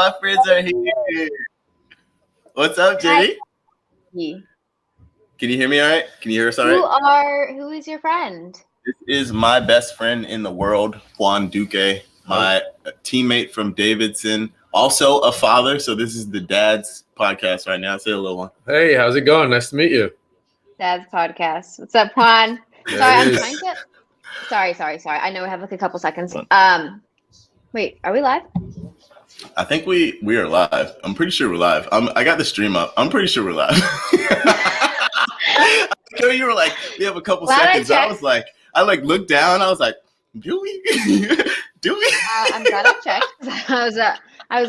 My friends are here. What's up, Jenny? Hi. Can you hear me all right? Can you hear us all right? Who is your friend? This is my best friend in the world, Juan Duque, my teammate from Davidson, also a father. So this is the dad's podcast right now. Say a little one. Hey, how's it going? Nice to meet you. Dad's podcast. What's up, Juan? There Sorry, it I'm is. trying to. Sorry. I know we have like a couple seconds. Wait, are we live? I think we are live. I'm pretty sure we're live. I got the stream up. I'm pretty sure we're live. I know you were like, we have a couple seconds. I was like, I looked down. I was like, do we? Do we? I'm glad I checked. I was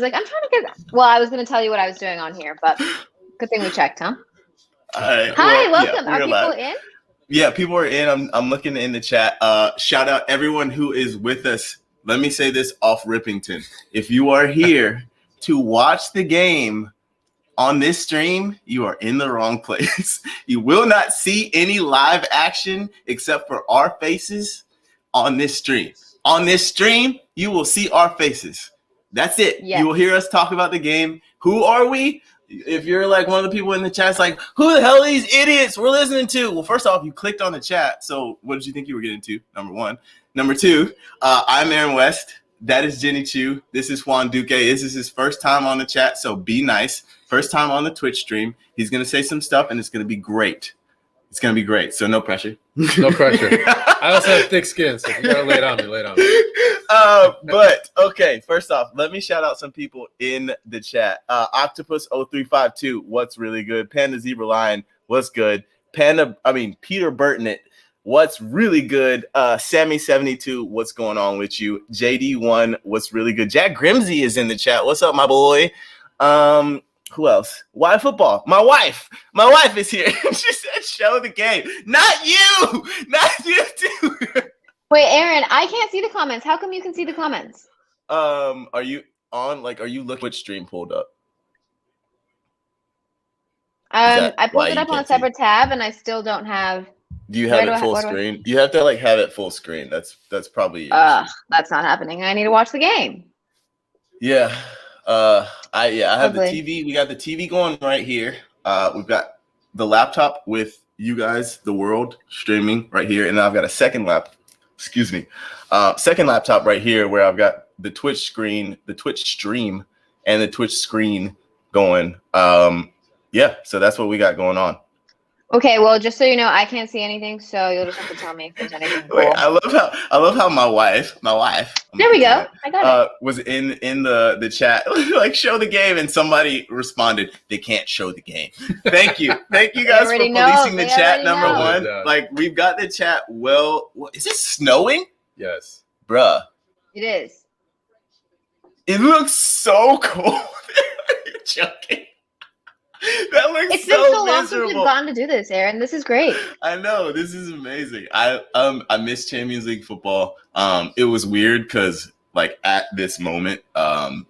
like, I'm trying to get. Well, I was going to tell you what I was doing on here, but good thing we checked, huh? All right. Hi, welcome. Yeah, are people live. in? Yeah, people are in. I'm looking in the chat. Shout out everyone who is with us. Let me say this off Rippington. If you are here to watch the game on this stream, you are in the wrong place. You will not see any live action except for our faces on this stream. On this stream, you will see our faces. That's it. Yes. You will hear us talk about the game. Who are we? If you're like one of the people in the chat, it's like, who the hell are these idiots we're listening to? Well, first off, you clicked on the chat. So what did you think you were getting to? Number one. Number two, I'm Aaron West. That is Jenny Chu. This is Juan Duque. This is his first time on the chat, so be nice. First time on the Twitch stream. He's going to say some stuff, and it's going to be great. It's going to be great, so no pressure. No pressure. I also have thick skin, so if you got to lay it on me. But, okay, first off, let me shout out some people in the chat. Octopus0352, what's really good? Panda Zebra Lion, what's good? Peter Burton, what's really good? Sammy72, what's going on with you? JD1, what's really good? Jack Grimsey is in the chat. What's up, my boy? Who else? Why football? My wife is here. She said, show the game. Not you too. Wait, Aaron, I can't see the comments. How come you can see the comments? Are you looking which stream pulled up? I pulled it up on a separate tab, and I still don't have. Do you have it full screen? You have to have it full screen. That's probably. That's not happening. I need to watch the game. Yeah. I have the TV. We got the TV going right here. We've got the laptop with you guys, the world streaming right here, and then I've got a second laptop right here where I've got the Twitch screen, the Twitch stream, and the Twitch screen going. So that's what we got going on. Okay, well, just so you know, I can't see anything, so you'll just have to tell me if there's anything cool. Wait, I love how my wife. There we go. I got it. Was in the chat, like, show the game, and somebody responded, they can't show the game. Thank you guys for policing the chat. Number one, like, we've got the chat. Well, is it snowing? Yes, bruh. It is. It looks so cool. You're joking. That looks it's been so long miserable. since we've gone to do this, Aaron. This is great. I know, this is amazing. I miss Champions League football. It was weird because, like, at this moment,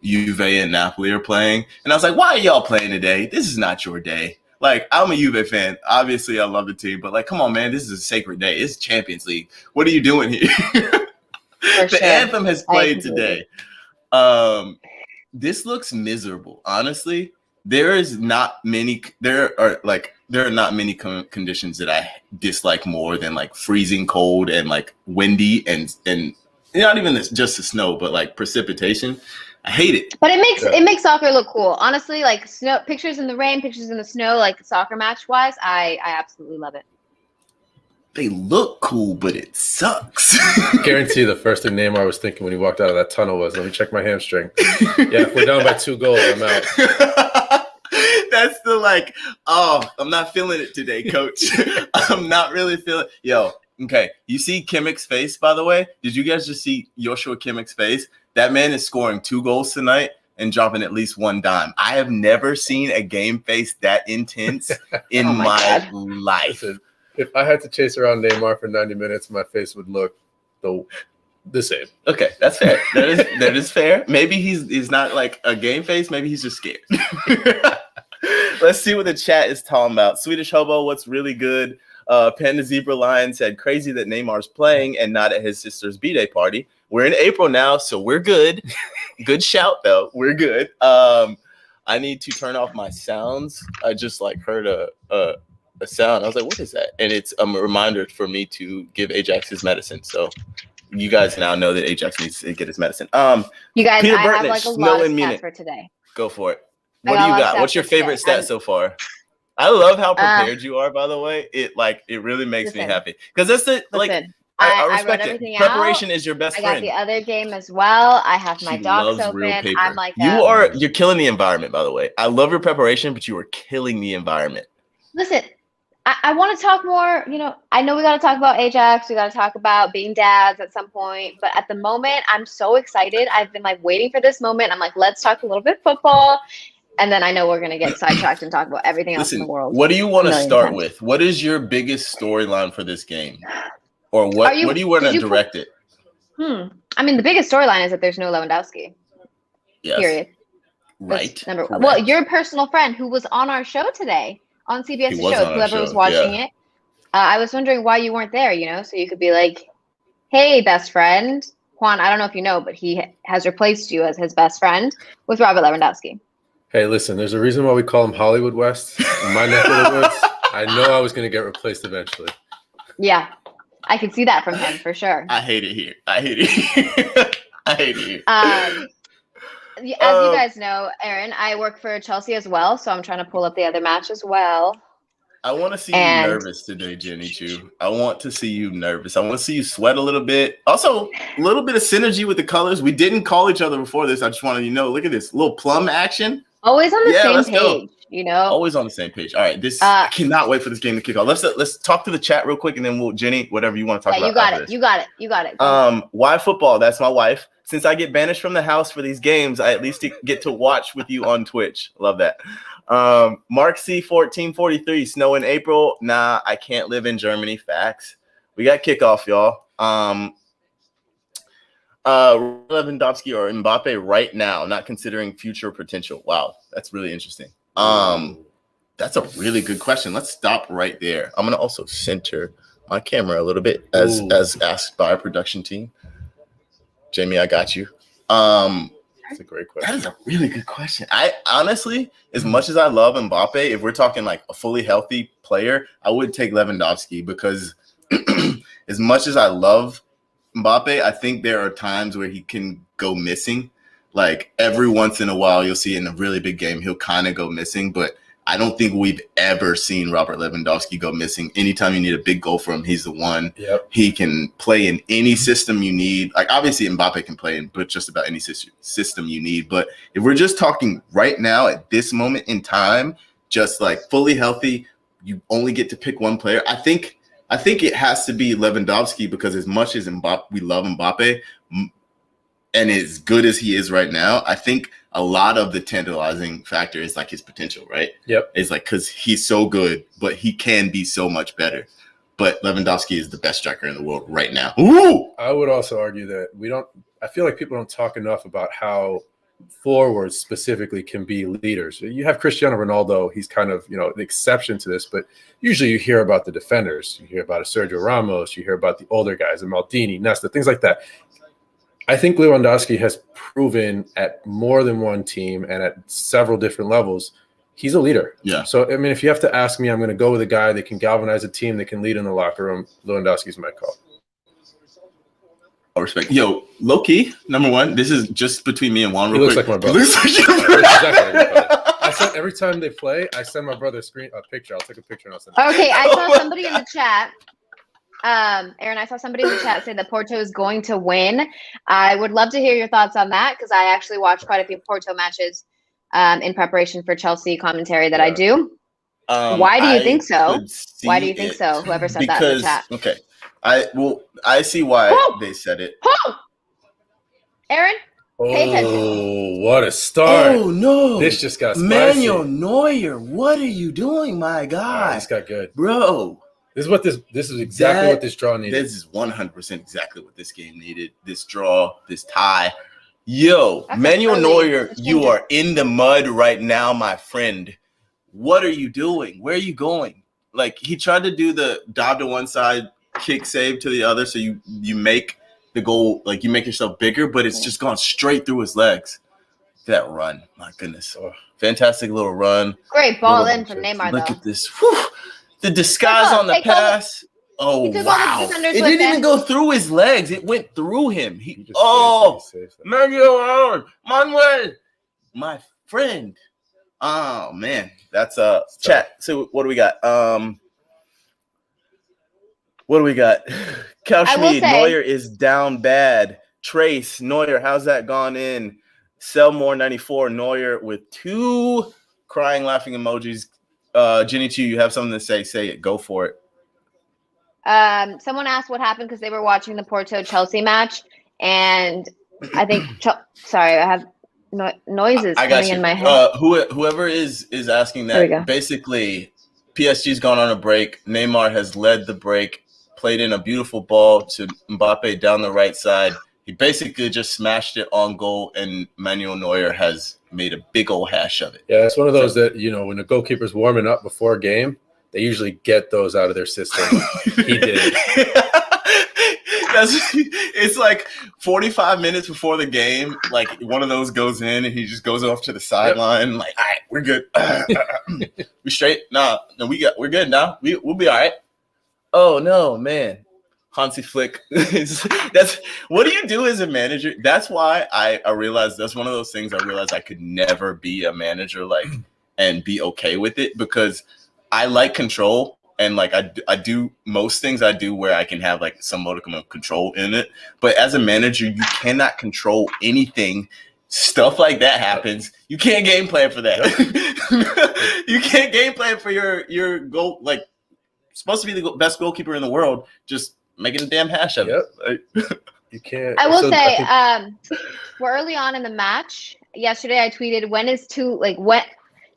Juve and Napoli are playing, and I was like, why are y'all playing today? This is not your day. Like, I'm a Juve fan. Obviously, I love the team, but, like, come on, man, this is a sacred day. It's Champions League. What are you doing here? The anthem has played today. This looks miserable, honestly. There are not many conditions that I dislike more than, like, freezing cold and, like, windy and not even just the snow, but, like, precipitation. I hate it. But it makes soccer look cool. Honestly, like, snow pictures in the rain, pictures in the snow, like, soccer match wise, I absolutely love it. They look cool, but it sucks. I guarantee the first thing Neymar was thinking when he walked out of that tunnel was, let me check my hamstring. Yeah, if we're down by 2 goals, I'm out. That's the, like, oh, I'm not feeling it today, coach. I'm not really feeling it. Yo, okay. You see Kimmich's face, by the way? Did you guys just see Joshua Kimmich's face? That man is scoring 2 goals tonight and dropping at least 1 dime. I have never seen a game face that intense in my life. Listen, if I had to chase around Neymar for 90 minutes, my face would look the same. Okay, that's fair. That is fair. Maybe he's not like a game face. Maybe he's just scared. Let's see what the chat is talking about. Swedish Hobo, what's really good? Panda Zebra Lion said, crazy that Neymar's playing and not at his sister's B-Day party. We're in April now, so we're good. Good shout though. We're good. I need to turn off my sounds. I just heard a sound. I was like, what is that? And it's a reminder for me to give Ajax his medicine. So you guys now know that Ajax needs to get his medicine. You guys, Peter I Burton, have a snow lot of in stats Munich. for today. Go for it. I What do you got a lot of got? stats What's your for favorite today. stat so far? I love how prepared you are, by the way. It really makes me Listen. happy. Because that's the I I respect wrote it. everything Preparation out. is your best I got friend. the other game as well. I have my She docs loves real open. paper. I'm like, You're killing the environment, by the way. I love your preparation, but you are killing the environment. listen, I want to talk more. I know we got to talk about Ajax. We got to talk about being dads at some point. But at the moment, I'm so excited. I've been waiting for this moment. I'm like, let's talk a little bit football. And then I know we're going to get sidetracked and talk about everything else in the world. What do you want to start times. with? What is your biggest storyline for this game? Or what do you want to direct it? I mean, the biggest storyline is that there's no Lewandowski. Yes. Period. Right. Number one. Well, your personal friend who was on our show today, on CBS's show, whoever was watching it, I was wondering why you weren't there, so you could be like, hey, best friend. Juan, I don't know if you know, but he has replaced you as his best friend with Robert Lewandowski. Hey, listen, there's a reason why we call him Hollywood West in my neck of the woods. I know I was going to get replaced eventually. Yeah, I could see that from him for sure. I hate it here. As you guys know, Aaron, I work for Chelsea as well, so I'm trying to pull up the other match as well. I want to see you nervous today, Jenny Chu. I want to see you nervous. I want to see you sweat a little bit. Also, a little bit of synergy with the colors. We didn't call each other before this. I just wanted you to know. Look at this little plum action. Always on the same page, Always on the same page. All right, I cannot wait for this game to kick off. Let's talk to the chat real quick, and then Jenny, whatever you want to talk about. You got it. Why football? That's my wife. Since I get banished from the house for these games, I at least get to watch with you on Twitch. Love that. Mark C 1443, snow in April. Nah, I can't live in Germany. Facts. We got kickoff, y'all. Lewandowski or Mbappe right now, not considering future potential. Wow, that's really interesting. That's a really good question. Let's stop right there. I'm gonna also center my camera a little bit as asked by our production team. Jamie, I got you. That's a great question. That is a really good question. I honestly, as much as I love Mbappe, if we're talking a fully healthy player, I would take Lewandowski because as much as I love Mbappe, I think there are times where he can go missing. Every once in a while, you'll see in a really big game, he'll kind of go missing, but I don't think we've ever seen Robert Lewandowski go missing. Anytime you need a big goal from him, he's the one. Yep. He can play in any system you need. Obviously, Mbappe can play in just about any system you need. But if we're just talking right now at this moment in time, just fully healthy, you only get to pick one player. I think it has to be Lewandowski because as much as we love Mbappe, and as good as he is right now, I think a lot of the tantalizing factor is his potential, right? Yep. It's because he's so good, but he can be so much better. But Lewandowski is the best striker in the world right now. Ooh! I would also argue that I feel like people don't talk enough about how forwards specifically can be leaders. You have Cristiano Ronaldo. He's kind of, the exception to this, but usually you hear about the defenders. You hear about a Sergio Ramos. You hear about the older guys, a Maldini, Nesta, things like that. I think Lewandowski has proven at more than one team and at several different levels, he's a leader. Yeah. So, I mean, if you have to ask me, I'm going to go with a guy that can galvanize a team, that can lead in the locker room. Lewandowski's my call. All respect. Yo, low key, number one, this is just between me and Juan. He looks like my brother. Exactly like my brother. Every time they play, I send my brother a picture. I'll take a picture and I'll send it. Okay, I saw somebody in the chat. Aaron, I saw somebody in the chat say that Porto is going to win. I would love to hear your thoughts on that because I actually watched quite a few Porto matches in preparation for Chelsea commentary that I do. Why do you think so? Why do you think so? Whoever said that in the chat. Okay. I see why they said it. Aaron, pay attention. Oh, what a start. Oh, no. This just got spicy. Manuel Neuer, what are you doing, my guy? This got good. Bro. This is exactly what this draw needed. This is 100% exactly what this game needed. This draw, this tie. Yo, Manuel Neuer, you are in the mud right now, my friend. What are you doing? Where are you going? He tried to do the dive to one side, kick save to the other, so you make the goal, like you make yourself bigger, but it's just gone straight through his legs. That run, my goodness. Fantastic little run. Great ball in from Neymar, Look though. at this. Whew. The disguise on the pass. Oh, wow. It didn't even go through his legs. It went through him. Manuel, my friend. Oh, man. That's chat. So what do we got? Kaushmi, Neuer is down bad. Trace, Neuer, how's that gone in? Selmore 94, Neuer with 2 crying, laughing emojis. Jenny Chu, you have something to say. Say it. Go for it. Someone asked what happened because they were watching the Porto-Chelsea match. And I think, sorry, I have noises coming in my head. Whoever is asking that, basically, PSG's gone on a break. Neymar has led the break, played in a beautiful ball to Mbappe down the right side. He basically just smashed it on goal, and Manuel Neuer has made a big old hash of it. Yeah, it's one of those that, when the goalkeeper's warming up before a game, they usually get those out of their system. He did it. It's like 45 minutes before the game, like one of those goes in, and he just goes off to the sideline, like, all right, we're good. We straight? No, we're good now. We'll be all right. Oh, no, man. Hansi Flick. That's what do you do as a manager? That's why I realized that's one of those things I realized I could never be a manager and be okay with it, because I like control, and like I do most things I do where I can have like some modicum of control in it. But as a manager, you cannot control anything. Stuff like that happens. You can't game plan for that. You can't game plan for your goal, like supposed to be the best goalkeeper in the world, just making a damn hash of it. You can't. I will say, we're early on in the match. Yesterday, I tweeted,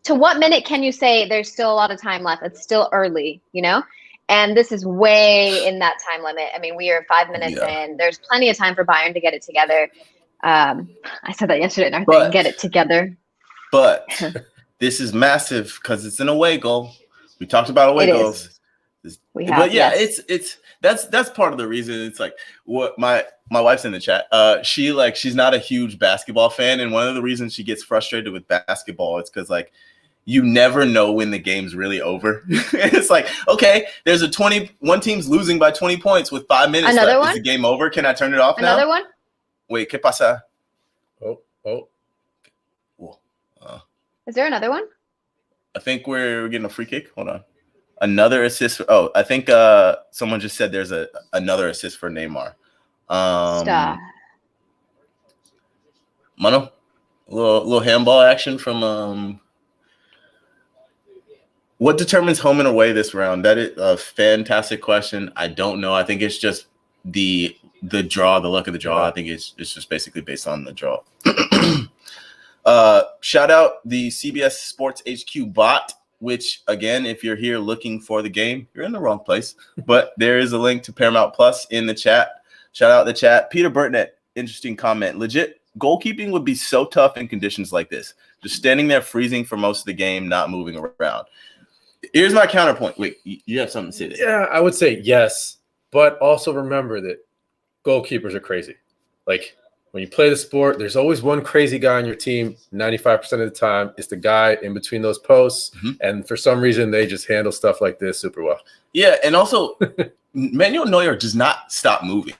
to what minute can you say there's still a lot of time left? It's still early, And this is way in that time limit. I mean, we are 5 minutes in. There's plenty of time for Bayern to get it together. I said that yesterday in our thing, get it together. But this is massive because it's an away goal. We talked about away goals. That's part of the reason. It's like what my wife's in the chat. She's not a huge basketball fan, and one of the reasons she gets frustrated with basketball is because like you never know when the game's really over. It's like, okay, there's one team's losing by 20 points with 5 minutes left. Is the game over? Can I turn it off now? Another one? Wait, ¿qué pasa? Oh. Is there another one? I think we're getting a free kick. Hold on. Another assist. I think someone just said there's another assist for Neymar. Stop. Mano, a little handball action from what determines home and away this round? That is a fantastic question. I don't know. I think it's just the draw, the luck of the draw. I think it's just basically based on the draw. Shout out the CBS Sports HQ bot, which, again, if you're here looking for the game, you're in the wrong place. But there is a link to Paramount Plus in the chat. Shout out the chat. Peter Burtnett, interesting comment. Legit, goalkeeping would be so tough in conditions like this. Just standing there freezing for most of the game, not moving around. Here's my counterpoint. Wait, you have something to say there? Yeah, I would say yes. But also remember that goalkeepers are crazy. Like, when you play the sport, there's always one crazy guy on your team. 95% of the time, it's the guy in between those posts. Mm-hmm. And for some reason, they just handle stuff like this super well. Yeah, and also, Manuel Neuer does not stop moving.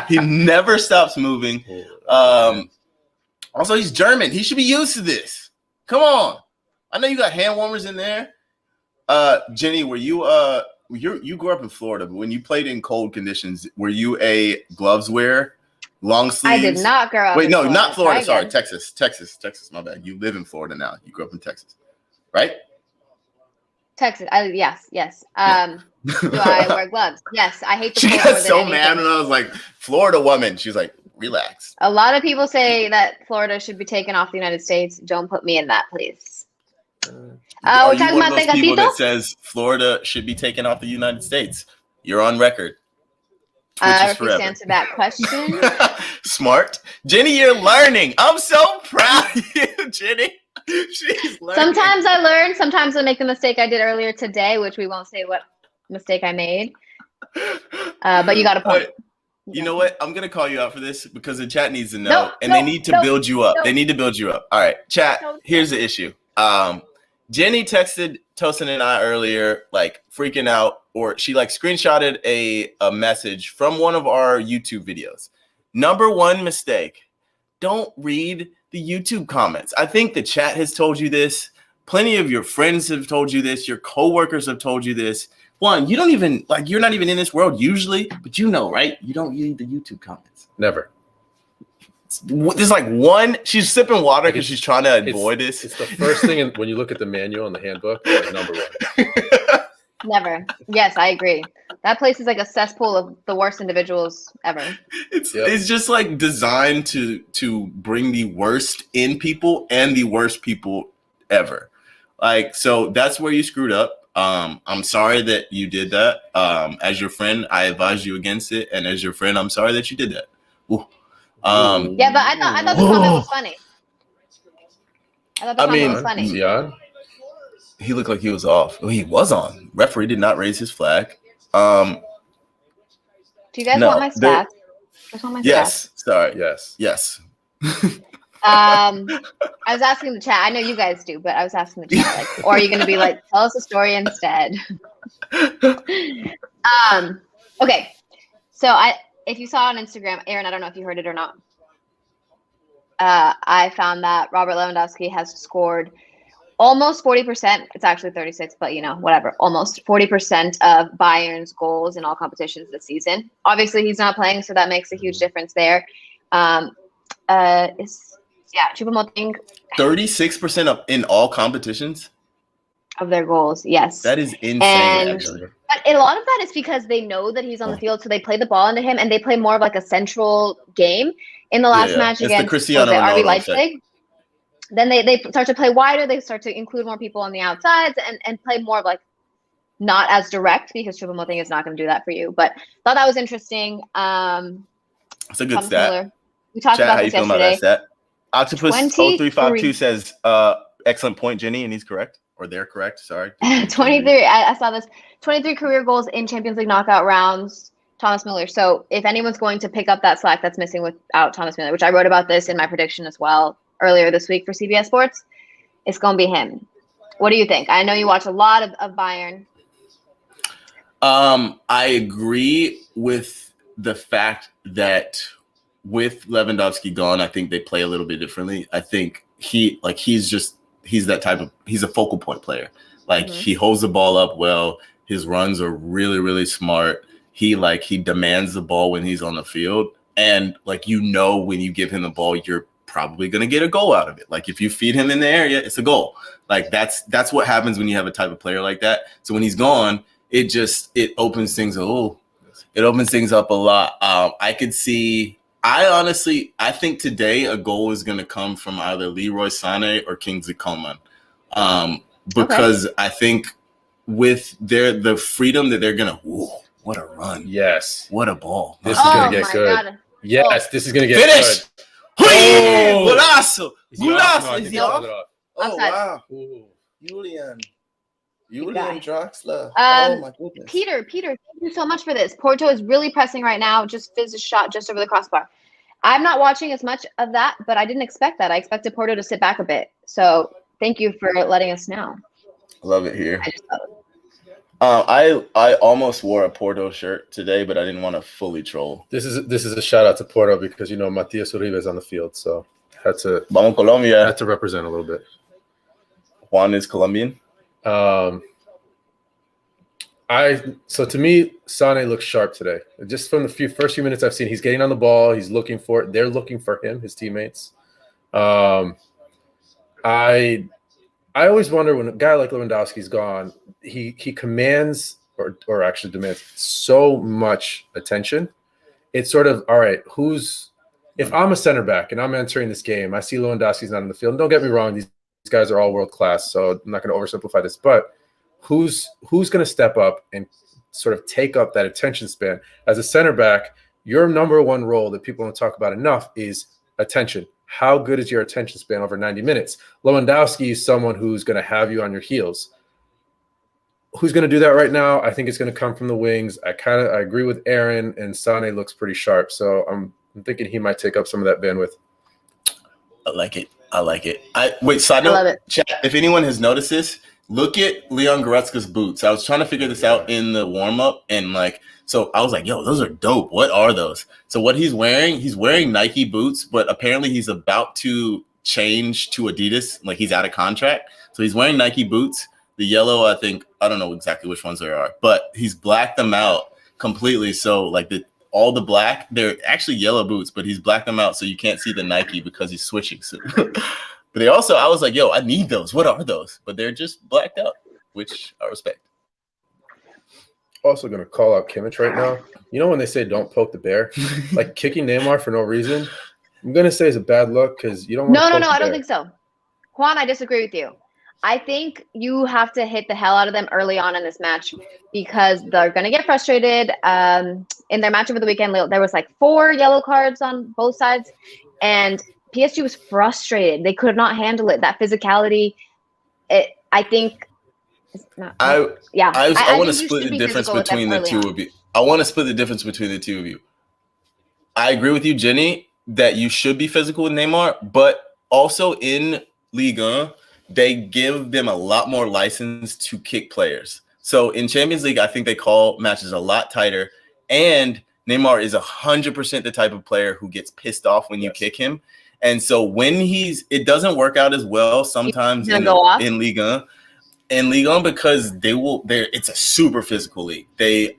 He never stops moving. Also, he's German. He should be used to this. Come on. I know you got hand warmers in there. Jenny, were you you grew up in Florida, but when you played in cold conditions, were you a gloves wearer? Long sleeves. I did not grow up. Wait, no, not Florida. Sorry, Texas. My bad. You live in Florida now. You grew up in Texas, right? Texas. Yes. Do I wear gloves? Yes. I hate the cold. She got so mad when I was like, Florida woman. She's like, relax. A lot of people say that Florida should be taken off the United States. Don't put me in that, please. Are you one of those people that says Florida should be taken off the United States? You're on record. I refuse to answer that question. Smart. Jenny, you're learning. I'm so proud of you, Jenny. She's learning. Sometimes I learn. Sometimes I make the mistake I did earlier today, which we won't say what mistake I made. But you got a point. You know what? I'm gonna call you out for this because the chat needs to know, No, and no, they need to no, build you up. no. They need to build you up. All right, chat. No. Here's the issue. Jenny texted Tosin and I earlier, like freaking out, or she like screenshotted a message from one of our YouTube videos. Number one mistake: don't read the YouTube comments. I think the chat has told you this. Plenty of your friends have told you this. Your coworkers have told you this. One, you don't even like, you're not even in this world usually, but you know, right? You don't read the YouTube comments. Never. There's like one, she's sipping water because she's trying to avoid this. It's the first thing when you look at the manual and the handbook, like number one. Never. Yes, I agree. That place is like a cesspool of the worst individuals ever. It's just like designed to bring the worst in people and the worst people ever. Like, so that's where you screwed up. I'm sorry that you did that. As your friend, I advised you against it, and as your friend, I'm sorry that you did that. Ooh. Yeah, but I thought the comment was funny. I thought the comment was funny. Is he on? He looked like he was off. Oh, he was on. Referee did not raise his flag. Do you guys want my stats? Yes. Sorry. Yes. I was asking the chat. I know you guys do, but I was asking the chat, like, or are you going to be like, tell us a story instead? Okay. So if you saw on Instagram, Aaron, I don't know if you heard it or not. I found that Robert Lewandowski has scored almost 40%. It's actually 36, but whatever. Almost 40% of Bayern's goals in all competitions this season. Obviously, he's not playing, so that makes a huge difference there. Choupo-Moting 36% of in all competitions of their goals. Yes, that is insane. But a lot of that is because they know that he's on the field, so they play the ball into him, and they play more of like a central game. In the last match against Cristiano RB Ronaldo Leipzig, then they start to play wider. They start to include more people on the outsides and play more of like not as direct, because Choupo-Moting is not going to do that for you. But thought that was interesting. It's a good stat. We talked about this yesterday. About that stat? Octopus 0352 says, excellent point, Jenny, and he's correct. Or they're correct, sorry. 23, I saw this. 23 career goals in Champions League knockout rounds, Thomas Müller. So if anyone's going to pick up that slack that's missing without Thomas Müller, which I wrote about this in my prediction as well earlier this week for CBS Sports, it's going to be him. What do you think? I know you watch a lot of Bayern. I agree with the fact that with Lewandowski gone, I think they play a little bit differently. I think he's a focal point player. Like he holds the ball up well. His runs are really, really smart. He demands the ball when he's on the field. And when you give him the ball, you're probably going to get a goal out of it. Like if you feed him in the area, it's a goal. Like that's what happens when you have a type of player like that. So when he's gone, it opens things. It opens things up a lot. I think today a goal is going to come from either Leroy Sané or Kingsley Coman, because I think with the freedom that they're going to, what a run. Yes. What a ball. This is going to get good. God. Yes, this is going to get finish. Good. Golazo. Golazo. Oh, wow. Ooh. Julian Draxler. Oh my goodness. Peter, thank you so much for this. Porto is really pressing right now. Just fizzed a shot just over the crossbar. I'm not watching as much of that, but I didn't expect that. I expected Porto to sit back a bit. So thank you for letting us know. Love it here. I almost wore a Porto shirt today, but I didn't want to fully troll. This is a shout out to Porto because Matias Uribe is on the field, so had to represent a little bit. Juan is Colombian. So to me, Sané looks sharp today. Just from the first few minutes I've seen, he's getting on the ball. He's looking for it. They're looking for him, his teammates. I always wonder when a guy like Lewandowski's gone, he commands or actually demands so much attention. It's sort of, all right, if I'm a center back and I'm entering this game, I see Lewandowski's not in the field. And don't get me wrong, these guys are all world class, so I'm not going to oversimplify this, but who's going to step up and sort of take up that attention span? As a center back, your number one role that people don't talk about enough is attention. How good is your attention span over 90 minutes? Lewandowski is someone who's going to have you on your heels. who's going to do that right now? I think it's going to come from the wings. I agree with Aaron, and Sane looks pretty sharp. So I'm thinking he might take up some of that bandwidth. I like it. Side I love note, it. chat, if anyone has noticed this, look at Leon Goretzka's boots. I was trying to figure this out in the warm-up, and so I was like, yo, those are dope. What are those? So what he's wearing Nike boots, but apparently he's about to change to Adidas. Like, he's out of contract. So he's wearing Nike boots. The yellow, I don't know exactly which ones there are, but he's blacked them out completely. So all the black, they're actually yellow boots, but he's blacked them out so you can't see the Nike because he's switching soon. But they also, I was like, yo, I need those. What are those? But they're just blacked out, which I respect. Also going to call out Kimmich right now. You know when they say don't poke the bear? Like kicking Neymar for no reason? I'm going to say it's a bad look because you don't want to No, I don't think so. Juan, I disagree with you. I think you have to hit the hell out of them early on in this match because they're going to get frustrated. In their match over the weekend, there was 4 yellow cards on both sides, and PSG was frustrated. They could not handle it. That physicality, I think. I want to split the difference between the two of you. I want to split the difference between the two of you. I agree with you, Jenny, that you should be physical with Neymar, but also in Ligue 1, they give them a lot more license to kick players. So in Champions League, I think they call matches a lot tighter, and Neymar is 100% the type of player who gets pissed off when you kick him. And so when it doesn't work out as well sometimes in Ligue 1. In Ligue 1 because it's a super physical league. I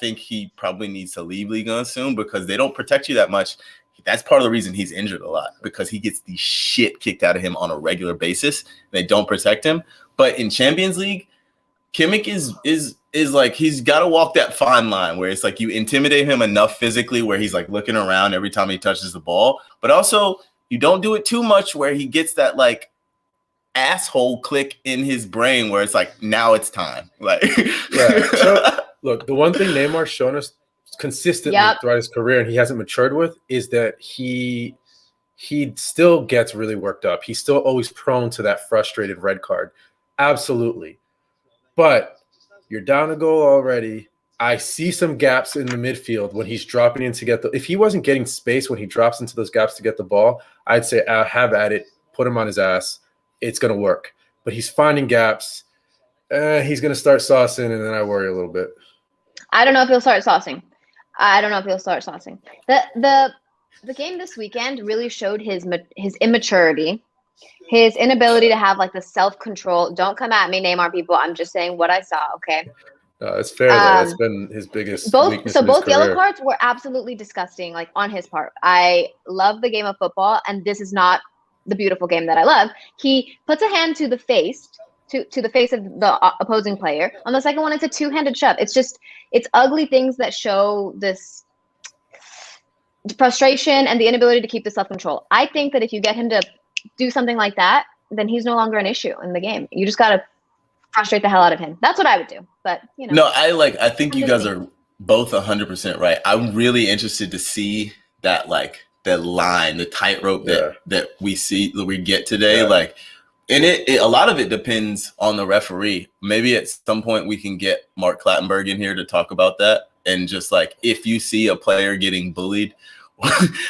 think he probably needs to leave Ligue 1 soon because they don't protect you that much. That's part of the reason he's injured a lot because he gets the shit kicked out of him on a regular basis. They don't protect him. But in Champions League, Kimmich is like, he's got to walk that fine line where it's like you intimidate him enough physically where he's like looking around every time he touches the ball. But also you don't do it too much where he gets that asshole click in his brain where it's like, now it's time. So look, the one thing Neymar's shown us consistently throughout his career and he hasn't matured with is that he still gets really worked up. He's still always prone to that frustrated red card. Absolutely. But you're down a goal already. I see some gaps in the midfield when he's dropping in to if he wasn't getting space when he drops into those gaps to get the ball, I'd say have at it, put him on his ass. It's going to work. But he's finding gaps. He's going to start saucing, and then I worry a little bit. I don't know if he'll start saucing. The game this weekend really showed his immaturity, his inability to have the self-control. Don't come at me, Neymar people. I'm just saying what I saw, okay? No, it's fair, though. That's been his biggest weakness in his both career. Yellow cards were absolutely disgusting, on his part. I love the game of football, and this is not the beautiful game that I love. He puts a hand to the face, to the face of the opposing player. On the second one, it's a two-handed shove. It's ugly things that show this frustration and the inability to keep the self-control. I think that if you get him to do something like that, then he's no longer an issue in the game. You just got to frustrate the hell out of him. That's what I would do. But, No, I think you guys are both 100% right. I'm really interested to see that, the line, the tightrope that we get today. And a lot of it depends on the referee. Maybe at some point we can get Mark Clattenburg in here to talk about that. And just if you see a player getting bullied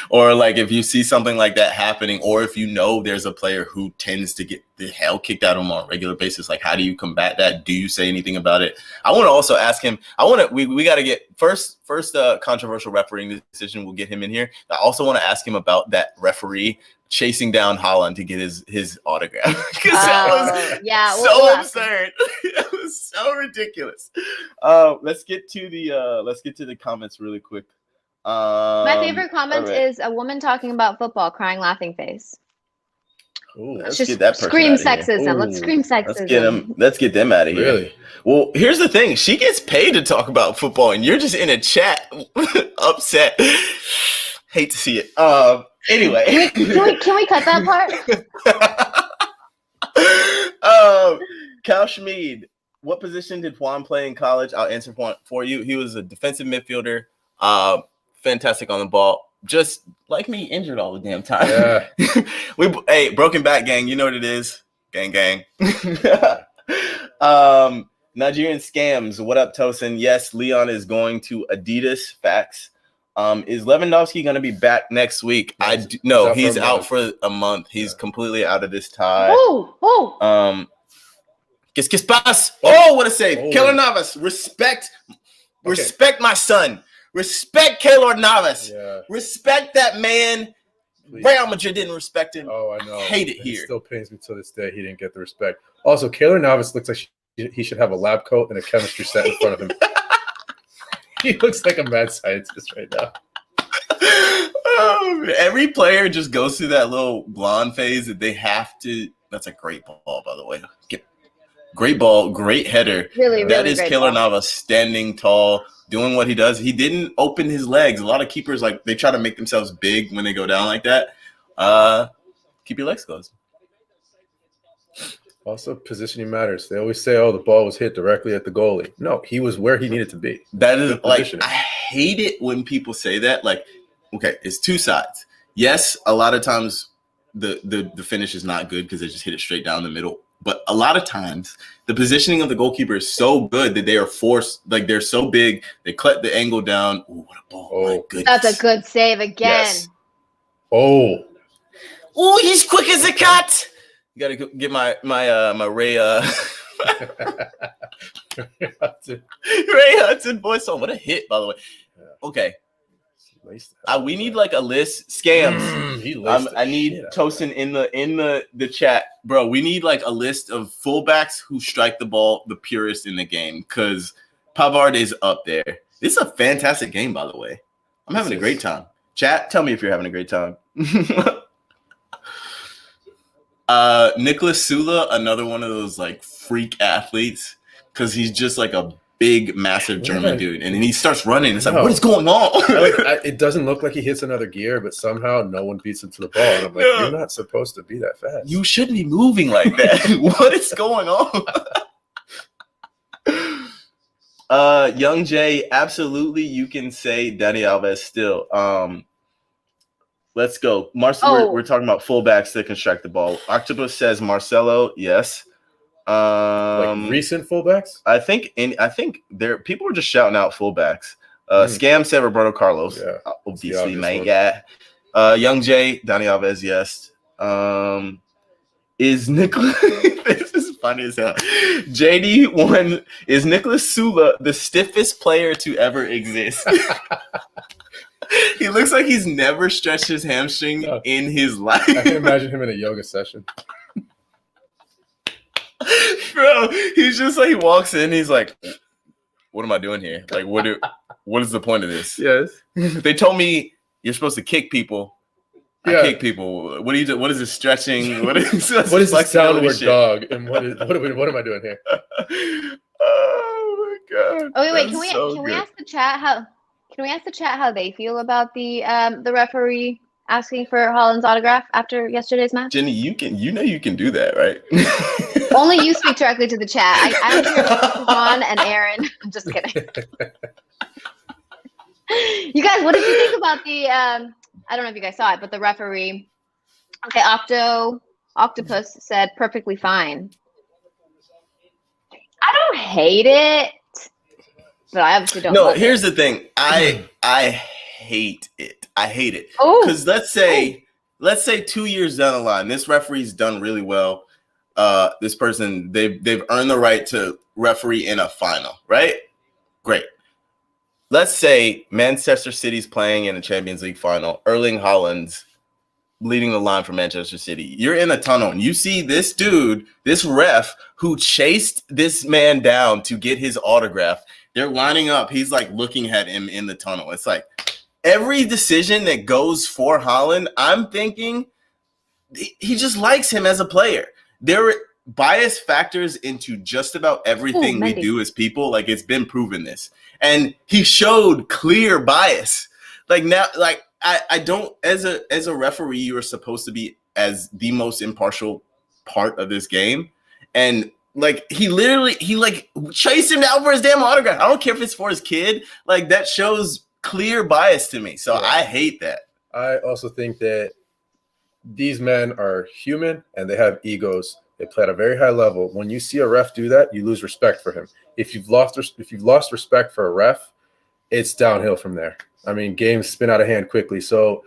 or if you see something like that happening, or if there's a player who tends to get the hell kicked out of him on a regular basis, how do you combat that? Do you say anything about it? I want to also ask him, we got to get first controversial refereeing decision. We'll get him in here. I also want to ask him about that referee chasing down Haaland to get his autograph. Because that was so absurd. It was so ridiculous. Let's get to the comments really quick. My favorite comment is a woman talking about football, crying, laughing face. Ooh, let's just scream sexism. Let's scream sexism. Let's get them out of here. Really? Well, here's the thing. She gets paid to talk about football, and you're just in a chat upset. Hate to see it. Anyway. Can we cut that part? Cal Schmid, what position did Juan play in college? I'll answer for you. He was a defensive midfielder. Fantastic on the ball. Just like me, injured all the damn time. Yeah. Broken back gang. You know what it is. Gang, gang. Nigerian scams. What up, Tosin? Yes, Leon is going to Adidas. Facts. Is Lewandowski going to be back next week? No, he's out for a month. He's completely out of this tie. Qu'est-ce qui se passe? Oh, what a save. Keylor Navas. Respect my son. Respect Keylor Navas. Yeah. Respect that man. Please. Real Madrid didn't respect him. Oh, I know. Hate it here. It still pains me to this day he didn't get the respect. Also, Keylor Navas looks like he should have a lab coat and a chemistry set in front of him. He looks like a mad scientist right now. Every player just goes through that little blonde phase that they have to. That's a great ball, by the way. Great ball, great header. Really, that is Keylor Navas standing tall, doing what he does. He didn't open his legs. A lot of keepers, like, they try to make themselves big when they go down like that. Keep your legs closed. Also, positioning matters. They always say, "Oh, the ball was hit directly at the goalie." No, he was where he needed to be. That is like, I hate it when people say that. Like, okay, it's two sides. Yes, a lot of times the finish is not good because they just hit it straight down the middle. But a lot of times the positioning of the goalkeeper is so good that they are forced, like they're so big, they cut the angle down. Ooh, what a ball. Oh, my goodness. That's a good save again. Yes. Oh, he's quick as a cat. You gotta go get my Ray Ray Hudson voice on. What a hit, by the way. Okay. We need like a list. Scams. I need Tosin in the chat, bro. We need like a list of fullbacks who strike the ball the purest in the game, because Pavard is up there. This is a fantastic game, by the way. I'm having a great time. Chat, tell me if you're having a great time. Nicholas Sula, another one of those like freak athletes, because he's just like a big, massive German dude, and then he starts running. It's like, what is going on? It doesn't look like he hits another gear, but somehow no one beats him to the ball. And I'm like, you're not supposed to be that fast. You shouldn't be moving like that. What is going on? Young Jay, absolutely, you can say Dani Alves still. Let's go. We're talking about fullbacks that can strike the ball. Octopus says Marcelo, yes. Like recent fullbacks? I think there people were just shouting out fullbacks. Scam said Roberto Carlos, obviously, mate. Yeah. Young Jay, Dani Alves, yes. Is Nicholas? This is funny as hell. JD1 is Nicholas Sula the stiffest player to ever exist? He looks like he's never stretched his hamstring in his life. I can imagine him in a yoga session. Bro, he's just like, he walks in, he's like, what am I doing here? Like, what is the point of this? Yes. They told me you're supposed to kick people. I kick people. What do you do? What is this stretching? What is this downward dog? And what am I doing here? Oh my god. Oh wait, can we ask the chat how they feel about the referee asking for Haaland's autograph after yesterday's match? Jenny, you can do that, right? Only you speak directly to the chat. I don't hear Ron and Aaron. I'm just kidding. You guys, what did you think about the I don't know if you guys saw it, but the referee, okay, Octopus said perfectly fine. I don't hate it, but I obviously don't. No, here's the thing. I hate it. I hate it. Because let's say 2 years down the line, this referee's done really well. This person, they've earned the right to referee in a final, right? Great. Let's say Manchester City's playing in a Champions League final. Erling Haaland's leading the line for Manchester City. You're in a tunnel and you see this dude, this ref who chased this man down to get his autograph. They're lining up. He's like looking at him in the tunnel. It's like every decision that goes for Haaland, I'm thinking he just likes him as a player. There are bias factors into just about everything we do as people. Like, it's been proven this. And he showed clear bias. Like, now, like, I don't, as a referee, you are supposed to be as the most impartial part of this game. And like, he chased him down for his damn autograph. I don't care if it's for his kid. Like, that shows clear bias to me. So I hate that. I also think that these men are human and they have egos They play at a very high level. When you see a ref do that, you lose respect for him. If you've lost respect for a ref, it's downhill from there. I mean, games spin out of hand quickly. So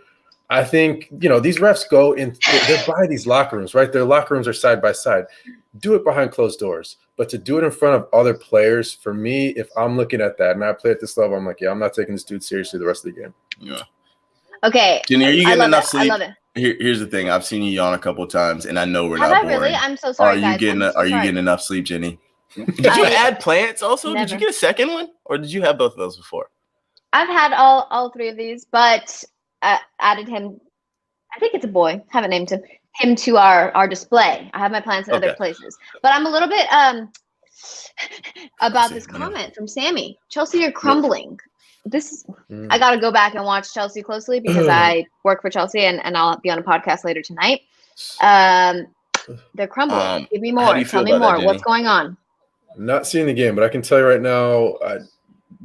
I think, these refs go in, they're by these locker rooms, right? Their locker rooms are side by side. Do it behind closed doors. But to do it in front of other players, for me, if I'm looking at that and I play at this level, I'm like, yeah, I'm not taking this dude seriously the rest of the game. Yeah. Okay. Jenny, are you getting enough sleep? I love it. Here's the thing. I've seen you yawn a couple of times, and I know we're Have not I boring. really? I'm so sorry, guys. Are you getting enough sleep, Jenny? Did you add plants also? Never. Did you get a second one? Or did you have both of those before? I've had all three of these, but added him. I think it's a boy. Haven't named him to our display. I have my plants in other places. But I'm a little bit about this comment from Sammy. Chelsea, you're crumbling. I got to go back and watch Chelsea closely because I work for Chelsea and I'll be on a podcast later tonight. They're crumbling. Give me more. Tell me more. What's going on? I'm not seeing the game, but I can tell you right now,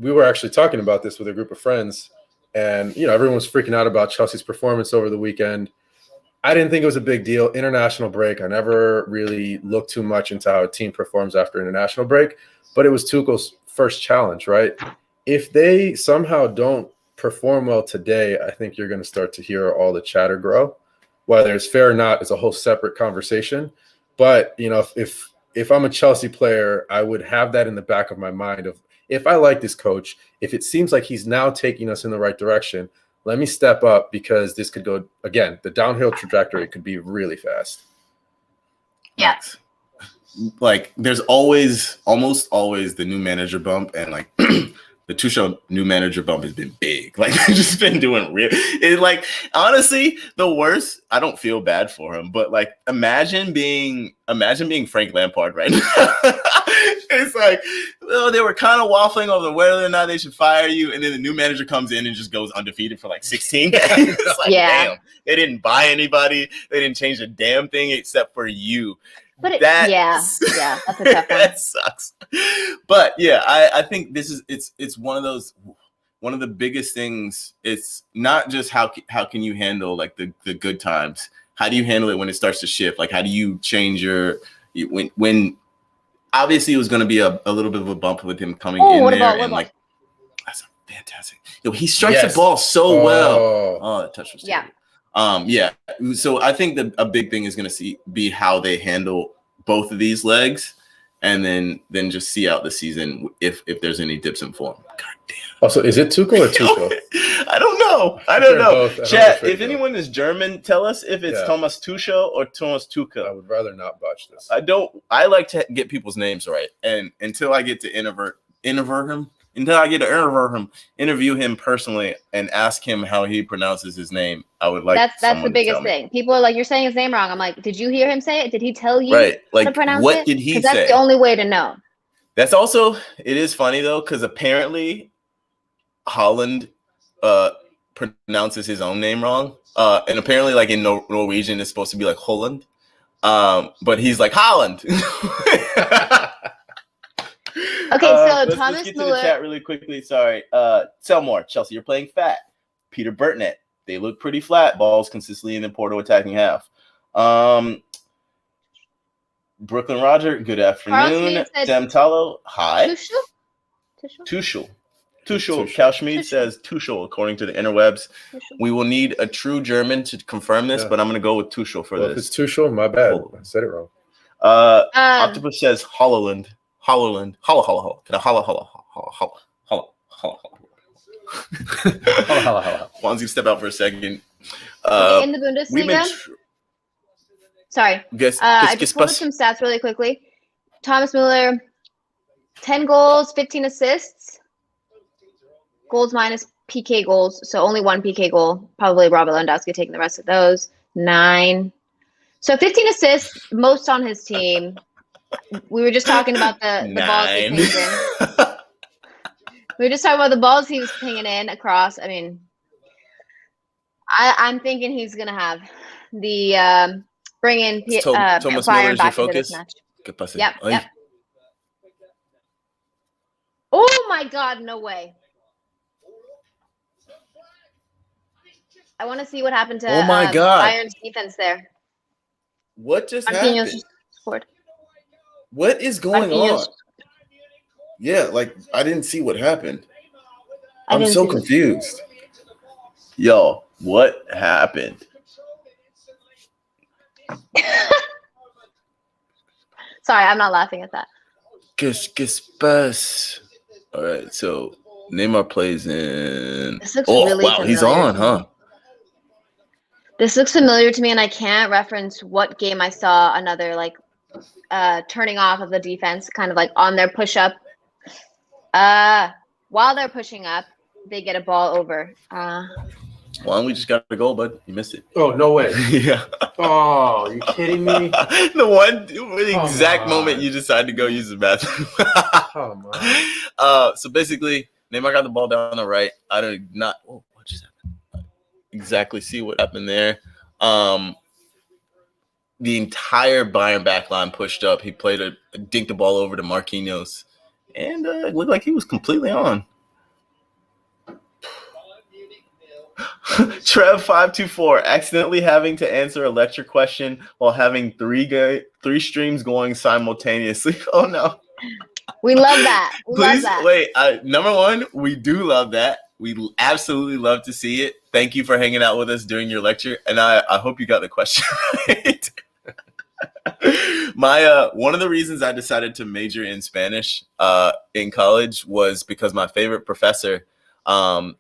we were actually talking about this with a group of friends, and everyone was freaking out about Chelsea's performance over the weekend. I didn't think it was a big deal. International break. I never really looked too much into how a team performs after international break, but it was Tuchel's first challenge, right? If they somehow don't perform well today, I think you're going to start to hear all the chatter grow. Whether it's fair or not is a whole separate conversation. But, if I'm a Chelsea player, I would have that in the back of my mind of, if I like this coach, if it seems like he's now taking us in the right direction, let me step up because this could go, again, the downhill trajectory could be really fast. Yeah. Like, there's almost always the new manager bump, and like the Tuchel new manager bump has been big. Like, they've just been doing real. It's like, honestly, the worst. I don't feel bad for him, but like, imagine being Frank Lampard right now. It's like, well, they were kind of waffling over whether or not they should fire you, and then the new manager comes in and just goes undefeated for like 16 games. It's like, damn, they didn't buy anybody. They didn't change a damn thing except for you. But that's a tough one. That sucks. But yeah, I think it's one of the biggest things. It's not just how can you handle like the good times. How do you handle it when it starts to shift? Like, how do you change when obviously it was going to be a little bit of a bump with him coming in there, and like, that's fantastic. He strikes the ball so well. Oh, that touch was terrible. Yeah. So I think a big thing is going to be how they handle both of these legs, and then just see out the season if there's any dips in form. God damn. Also, is it Tuchel or Tuchel? I don't know. Chat, if anyone is German, tell us if it's Thomas Tuchel or Thomas Tuchel. I would rather not botch this. I like to get people's names right, and until I get to interview him personally and ask him how he pronounces his name, I would like. That's the biggest thing. People are like, "You're saying his name wrong." I'm like, "Did you hear him say it? Did he tell you right? Like, how to pronounce what it? Did he say? That's the only way to know." That's also, it is funny though, because apparently Holland pronounces his own name wrong, and apparently like in Norwegian it's supposed to be like Holland, but he's like Holland. Okay, so let's Thomas get Muller. to the chat really quickly. Sorry. Selmore, Chelsea, you're playing fat. Peter Burtnett, they look pretty flat. Balls consistently in the Porto attacking half. Brooklyn Roger, good afternoon. Sam Tallow, hi. Tuchel. Cal Schmid says Tuchel, according to the interwebs. We will need a true German to confirm this, but I'm going to go with Tuchel for this. If it's Tuchel, my bad. I said it wrong. Octopus says Holland. Holla. Holla. Wanzi, step out for a second. Okay, in the Bundesliga. Sorry. I just pulled up some stats really quickly. Thomas Muller, 10 goals, 15 assists. Goals minus PK goals, so only one PK goal. Probably Robert Lewandowski taking the rest of those. 9. So 15 assists, most on his team. We were just talking about the balls he pinged in. We were just talking about the balls he was pinging in across. I mean, I'm thinking he's going to have the bring in Bayern back into this match. Yep. Oh, my God, no way. I want to see what happened to Bayern's defense there. What just happened? scored. What is going Marquinhos. on? Yeah, like I didn't see what happened. I I'm didn't so see this. confused. Yo, what happened? Sorry, I'm not laughing at that. Spurs. All right, so Neymar plays in. This looks Oh, really wow, he's familiar on, to huh? me. This looks familiar to me, and I can't reference what game I saw another like turning off of the defense, kind of like on their push up. While they're pushing up, they get a ball over. Well, we just got a goal, bud. You missed it. Oh, no way. Yeah. Oh, you kidding me? The exact moment you decide to go use the bathroom. Come on. So basically, Neymar got the ball down the right. I did not what just happened? Exactly see what happened there. The entire Bayern back line pushed up. He played dinked the ball over to Marquinhos, and it looked like he was completely on. Trev524 accidentally having to answer a lecture question while having three streams going simultaneously. Oh no. We love that. We love Please that. wait. Number one, we do love that. We absolutely love to see it. Thank you for hanging out with us during your lecture, and I hope you got the question right. My one of the reasons I decided to major in Spanish in college was because my favorite professor. I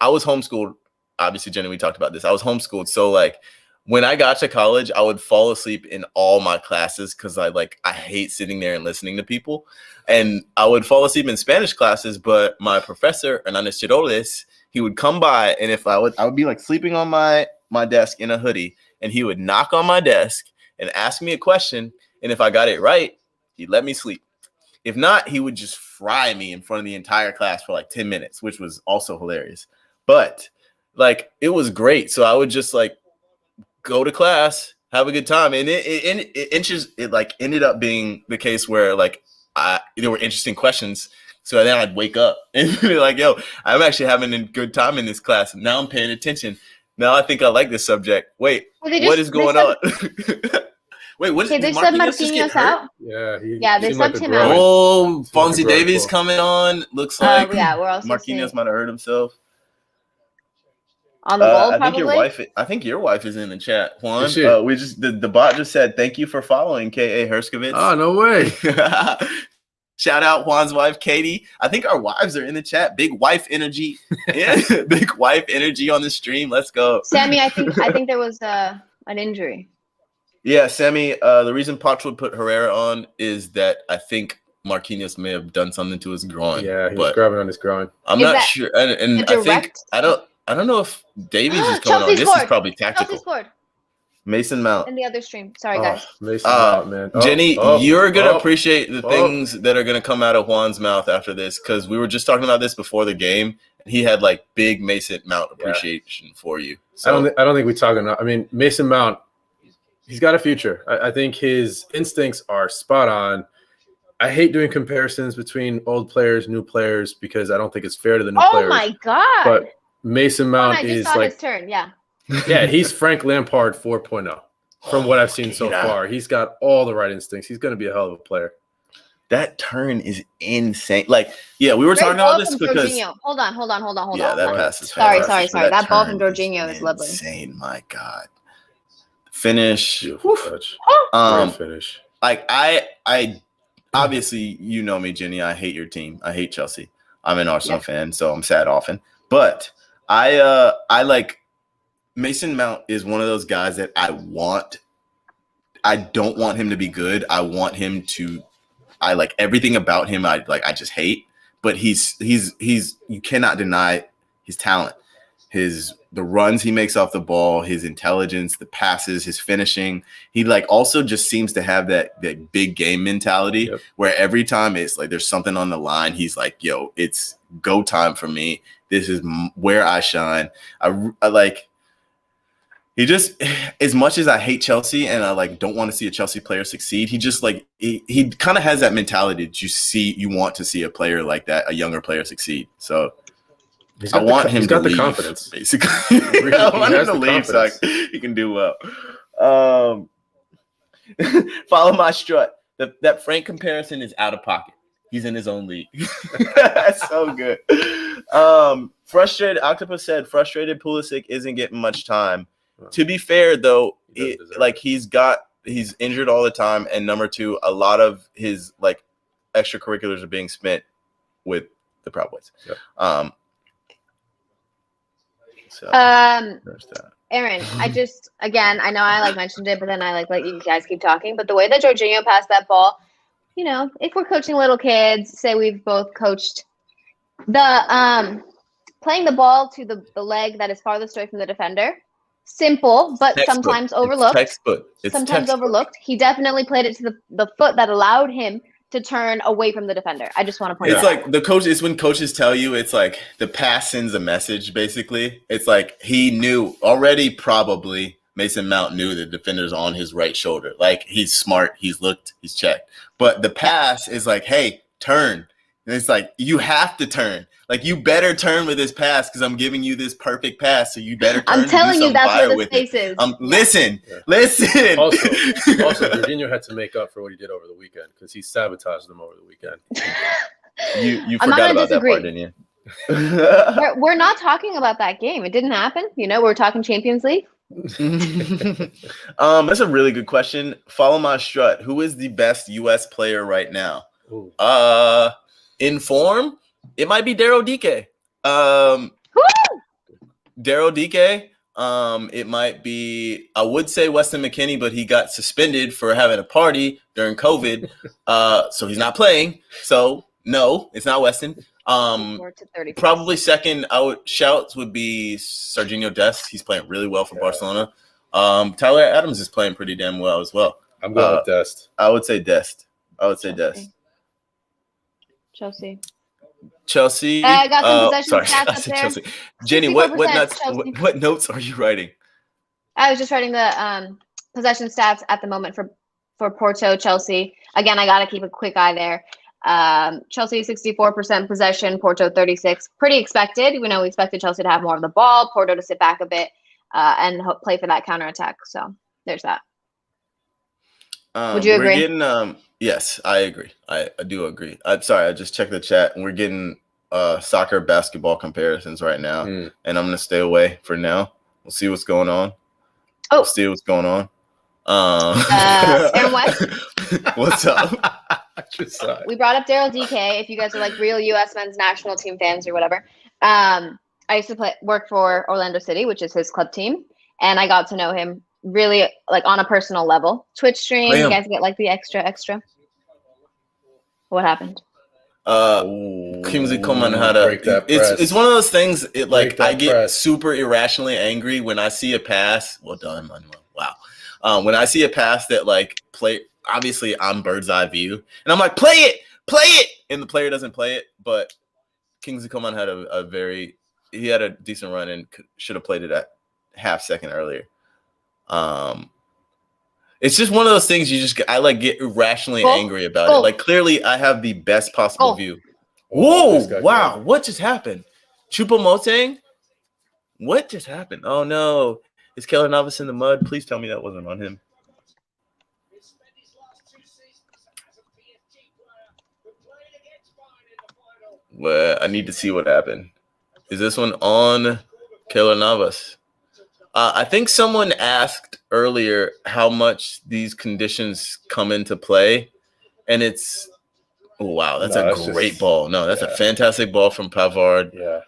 was homeschooled. Obviously, Jenny, we talked about this. I was homeschooled, so like when I got to college, I would fall asleep in all my classes because I hate sitting there and listening to people, and I would fall asleep in Spanish classes. But my professor, Hernández Chiroles, he would come by, and if I would be like sleeping on my desk in a hoodie, and he would knock on my desk and ask me a question, and if I got it right, he'd let me sleep. If not, he would just fry me in front of the entire class for like 10 minutes, which was also hilarious. But like it was great. So I would just like go to class, have a good time. And it like ended up being the case where like there were interesting questions. So then I'd wake up and be like, yo, I'm actually having a good time in this class. Now I'm paying attention. Now I think I like this subject. Wait, what is going on? Wait, what is they subbed Marquinhos out? Yeah, they subbed him out. Oh, Fonzie Davies coming on. Looks like we're also Marquinhos might have hurt himself. On the goal, probably. I think your wife is in the chat, Juan. Is she? We just the bot just said thank you for following K.A. Herskovitz. Oh, no way. Shout out Juan's wife, Katie. I think our wives are in the chat. Big wife energy. Yeah, big wife energy on the stream. Let's go. Sammy, I think there was an injury. Yeah, Sammy, the reason Poch would put Herrera on is that I think Marquinhos may have done something to his groin. Yeah, he was grabbing on his groin. I'm not sure. And I don't know if Davies is coming on. This is probably tactical. Chelsea scored. Mason Mount. In the other stream. Sorry, guys. Mason Mount, man. Jenny, you're going to appreciate the things that are going to come out of Juan's mouth after this, because we were just talking about this before the game. And he had like big Mason Mount appreciation for you. So I don't think we talk enough. I mean, Mason Mount, he's got a future. I think his instincts are spot on. I hate doing comparisons between old players, new players, because I don't think it's fair to the new players. Oh my God. But Mason Mount is like, his turn. Yeah. Yeah, he's Frank Lampard 4.0 from what I've seen so far. He's got all the right instincts. He's going to be a hell of a player. That turn is insane. Like, yeah, we were talking about this because Jorginho. Hold on. Yeah, that pass is sorry. That ball from Jorginho is lovely. Insane, my God. Finish. Finish. Like I obviously, you know me, Jenny. I hate your team. I hate Chelsea. I'm an Arsenal fan, so I'm sad often. But I like Mason Mount is one of those guys that I don't want him to be good. I want him to. I like everything about him. I just hate. But he's you cannot deny his talent. The runs he makes off the ball, his intelligence, the passes, his finishing. He like also just seems to have that big game mentality where every time it's like there's something on the line, he's like, yo, it's go time for me. This is where I shine. I like he just, as much as I hate Chelsea and I like don't want to see a Chelsea player succeed, he just like he kind of has that mentality that you want to see a player like that, a younger player succeed. So I want him to leave, confidence. Basically. I want him to leave so he can do well. Follow my strut. That Frank comparison is out of pocket. He's in his own league. That's so good. Frustrated. Octopus said frustrated Pulisic isn't getting much time. To be fair, though, he's injured all the time, and number two, a lot of his like extracurriculars are being spent with the Proud Boys. Yep. There's that. Aaron, I know I mentioned it, but then I let you guys keep talking. But the way that Jorginho passed that ball, if we're coaching little kids, say we've both coached the playing the ball to the leg that is farthest away from the defender. Simple, but sometimes overlooked. Overlooked. He definitely played it to the foot that allowed him to turn away from the defender. I just want to point out. It's like the coach. It's when coaches tell you it's like the pass sends a message. Basically, it's like he knew already. Probably Mason Mount knew the defender's on his right shoulder. Like he's smart. He's looked. He's checked. But the pass is like, hey, turn. And it's like you have to turn. Like you better turn with this pass because I'm giving you this perfect pass. So you better turn. I'm telling you that's where the space is. Listen. Also, Jorginho had to make up for what he did over the weekend because he sabotaged them over the weekend. You forgot about that part, didn't you? We're not talking about that game. It didn't happen. We're talking Champions League. That's a really good question. Follow my strut. Who is the best U.S. player right now? Ooh. In form, it might be Daryl Dike. Daryl Dike. It might be, I would say Weston McKennie, but he got suspended for having a party during COVID. So he's not playing. So no, it's not Weston. Probably second shouts would be Sergiño Dest. He's playing really well for Barcelona. Tyler Adams is playing pretty damn well as well. I'm going with Dest. I would say Dest. Chelsea. I got some possession stats up there. Chelsea. Jenny, what notes are you writing? I was just writing the possession stats at the moment for Porto, Chelsea. Again, I got to keep a quick eye there. Chelsea 64% possession, Porto 36%. Pretty expected. We expected Chelsea to have more of the ball, Porto to sit back a bit and play for that counterattack. So there's that. Would you agree? Yes, I agree. I do agree. I'm sorry, I just checked the chat, and we're getting soccer basketball comparisons right now, and I'm going to stay away for now. We'll see what's going on. Oh. We'll see what's going on. Aaron West? What's up? We brought up Daryl Dike. If you guys are real U.S. men's national team fans or whatever, I used to work for Orlando City, which is his club team, and I got to know him really on a personal level. Twitch stream, you guys get the extra. What happened? Kingsley Coman had it's one of those things. I get super irrationally angry when I see a pass. Well done, Manuel. Wow. When I see a pass that play. Obviously, I'm bird's eye view, and I'm like, play it, and the player doesn't play it. But Kingsley Coman had he had a decent run and should have played it at half second earlier. It's just one of those things I get irrationally angry about it. Clearly, I have the best possible view. Whoa! Wow! What just happened? Choupo-Moting? What just happened? Oh no! Is Keylor Navas in the mud? Please tell me that wasn't on him. Well, I need to see what happened. Is this one on Keylor Navas? I think someone asked earlier how much these conditions come into play, and it's that's a great ball. No, that's a fantastic ball from Pavard. Yeah.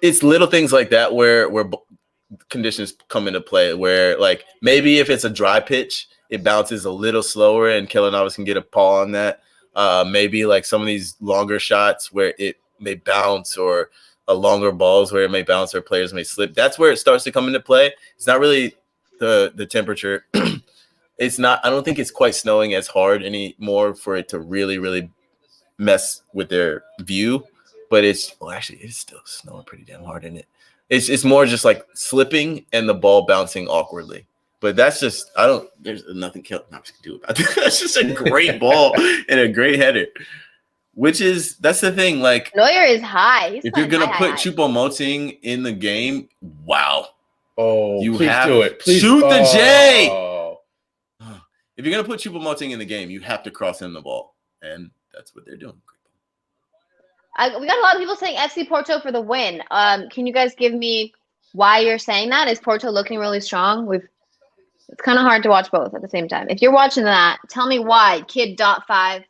It's little things like that where conditions come into play. Where maybe if it's a dry pitch, it bounces a little slower, and Keylor Navas can get a paw on that. Maybe some of these longer shots where it may bounce, or longer balls where it may bounce or players may slip. That's where it starts to come into play. It's not really the temperature. It's not. I don't think it's quite snowing as hard anymore for it to really, really mess with their view. But it's still snowing pretty damn hard in it. It's more just slipping and the ball bouncing awkwardly. But that's just there's nothing Keylor Navas can do about that. That's just a great ball and a great header. That's the thing. Neuer is high. If you're gonna put Choupo-Moting in the game, wow. Oh, you please have do it. Please shoot the J. Oh If you're gonna put Choupo-Moting in the game, you have to cross him the ball, and that's what they're doing. We got a lot of people saying FC Porto for the win. Can you guys give me why you're saying that? Is Porto looking really strong? It's kind of hard to watch both at the same time. If you're watching that, tell me why. Kid.5.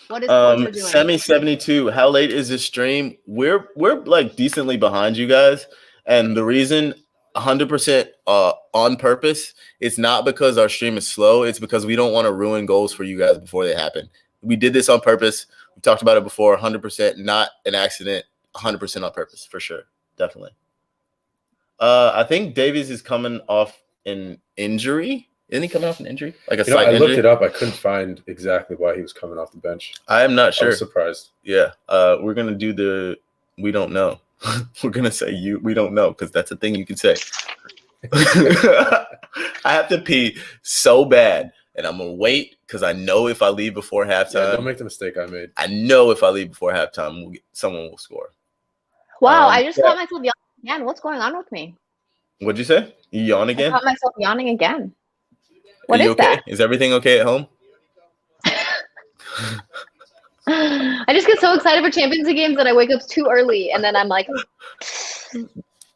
What is Porto doing? Semi-72. How late is this stream? We're like decently behind you guys, and the reason 100% on purpose. It's not because our stream is slow. It's because we don't want to ruin goals for you guys before they happen. We did this on purpose. We talked about it before. 100% not an accident. 100% on purpose for sure. Definitely. I think Davies is coming off an injury. Isn't he coming off an injury? Like a slight injury? I looked it up. I couldn't find exactly why he was coming off the bench. I am not sure. I was surprised. Yeah. We're going to do the we don't know. We're going to say we don't know because that's a thing you can say. I have to pee so bad, and I'm going to wait because I know if I leave before halftime. Yeah, don't make the mistake I made. I know if I leave before halftime, someone will score. Wow, I just caught myself yawning again. What's going on with me? What'd you say? You yawn again? I caught myself yawning again. What is okay? that? Is everything okay at home? I just get so excited for Champions League games that I wake up too early, and then I'm like,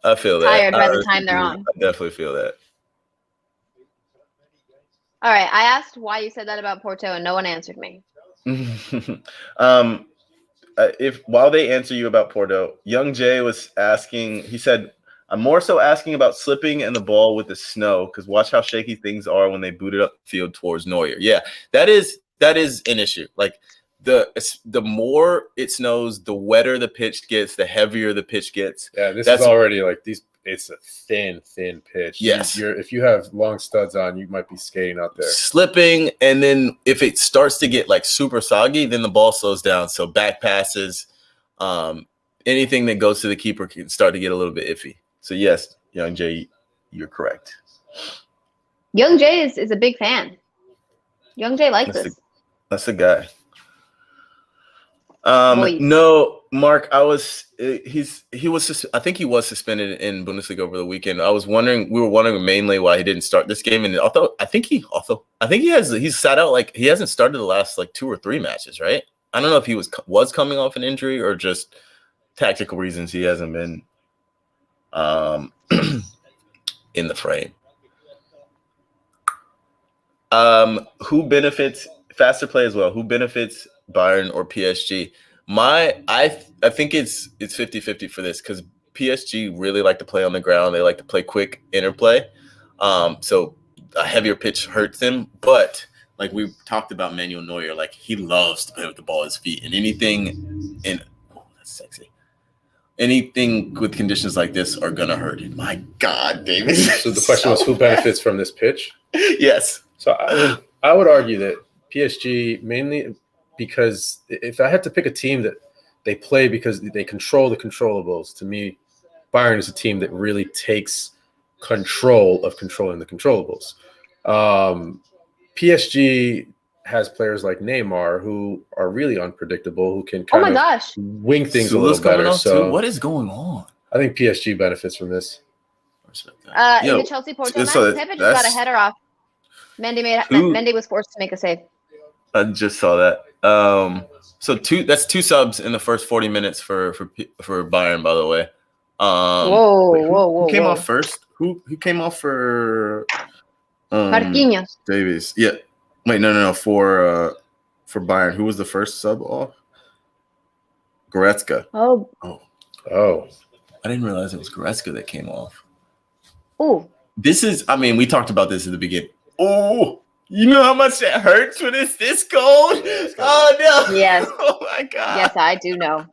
I feel tired that. by the time they're on. I definitely feel that. All right, I asked why you said that about Porto, and no one answered me. If while they answer you about Porto, Young Jay was asking. He said, "I'm more so asking about slipping and the ball with the snow because watch how shaky things are when they boot it up the field towards Neuer." Yeah, that is an issue. Like the more it snows, the wetter the pitch gets, the heavier the pitch gets. Yeah, that's is already like these. It's a thin pitch. Yes. If you have long studs on, you might be skating out there. Slipping, and then if it starts to get like super soggy, then the ball slows down. So back passes, anything that goes to the keeper can start to get a little bit iffy. So yes, Young Jay, you're correct. Young Jay is a big fan. Young Jay likes this. That's the guy. No, Mark, I think he was suspended in Bundesliga over the weekend. We were wondering mainly why he didn't start this game. And he's sat out, like he hasn't started the last like 2 or 3 matches, right? I don't know if he was coming off an injury or just tactical reasons he hasn't been in the frame. Who benefits faster play as well? Who benefits Bayern or PSG? I think it's 50-50 for this because PSG really like to play on the ground. They like to play quick interplay. So a heavier pitch hurts them. But like we talked about Manuel Neuer, like he loves to play with the ball at his feet. And that's sexy. Anything with conditions like this are gonna hurt him. My God, David. So the question was who benefits from this pitch? Yes. So I would argue that PSG mainly because if I had to pick a team that they play because they control the controllables, to me, Bayern is a team that really takes control of controlling the controllables. PSG has players like Neymar who are really unpredictable, who can kind of wing things a little better. So what is going on? I think PSG benefits from this. In the Chelsea Porto match, Pepe just got a header off. Mendy was forced to make a save. I just saw that. So that's 2 subs in the first 40 minutes for Bayern, by the way. Who came off first? Who came off for Marquinhos. Davies. Yeah. Wait, no. For Bayern, who was the first sub off? Goretzka. Oh. I didn't realize it was Goretzka that came off. Oh. We talked about this at the beginning. Oh. You know how much it hurts when it's this cold? Oh, no. Yes. Oh, my God. Yes, I do know.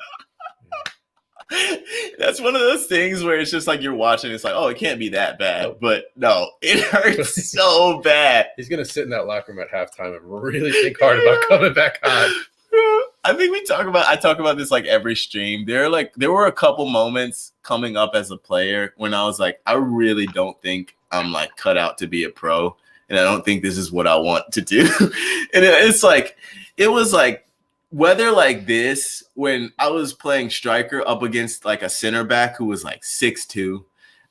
That's one of those things where it's just like you're watching. It's like, oh, it can't be that bad. But no, it hurts so bad. He's going to sit in that locker room at halftime and really think hard about coming back on. I think I talk about this like every stream. There were a couple moments coming up as a player when I was like, I really don't think I'm like cut out to be a pro. And I don't think this is what I want to do. And it was like weather like this when I was playing striker up against like a center back who was like 6'2",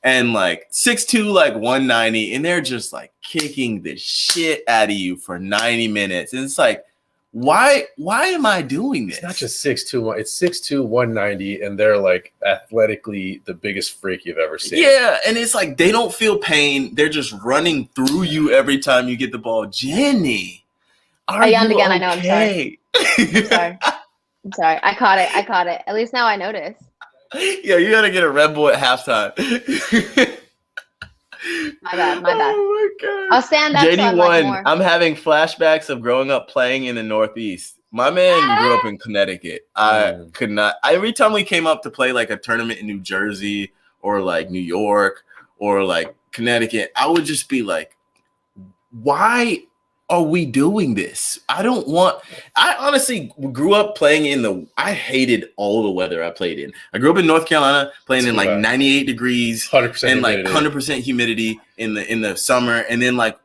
and like 6'2", like 190, and they're just like kicking the shit out of you for 90 minutes. And it's like, why am I doing this? It's not just 6'2", it's 6'2", 190, and they're like athletically the biggest freak you've ever seen. Yeah, and it's like they don't feel pain. They're just running through you every time you get the ball. Jenny, I yawned again. okay? I know. I'm sorry. I'm sorry. I caught it. At least now I notice. Yeah, you gotta get a Red Bull at halftime. My bad. Oh my god. I'll stand up. JD1, I'm having flashbacks of growing up playing in the Northeast. My man grew up in Connecticut. I could not. Every time we came up to play like a tournament in New Jersey or like New York or like Connecticut, I would just be like, why are we doing this? I honestly grew up playing I hated all the weather I played in. I grew up in North Carolina playing in like 98 degrees 100% and like humidity. 100% humidity in the summer. And then like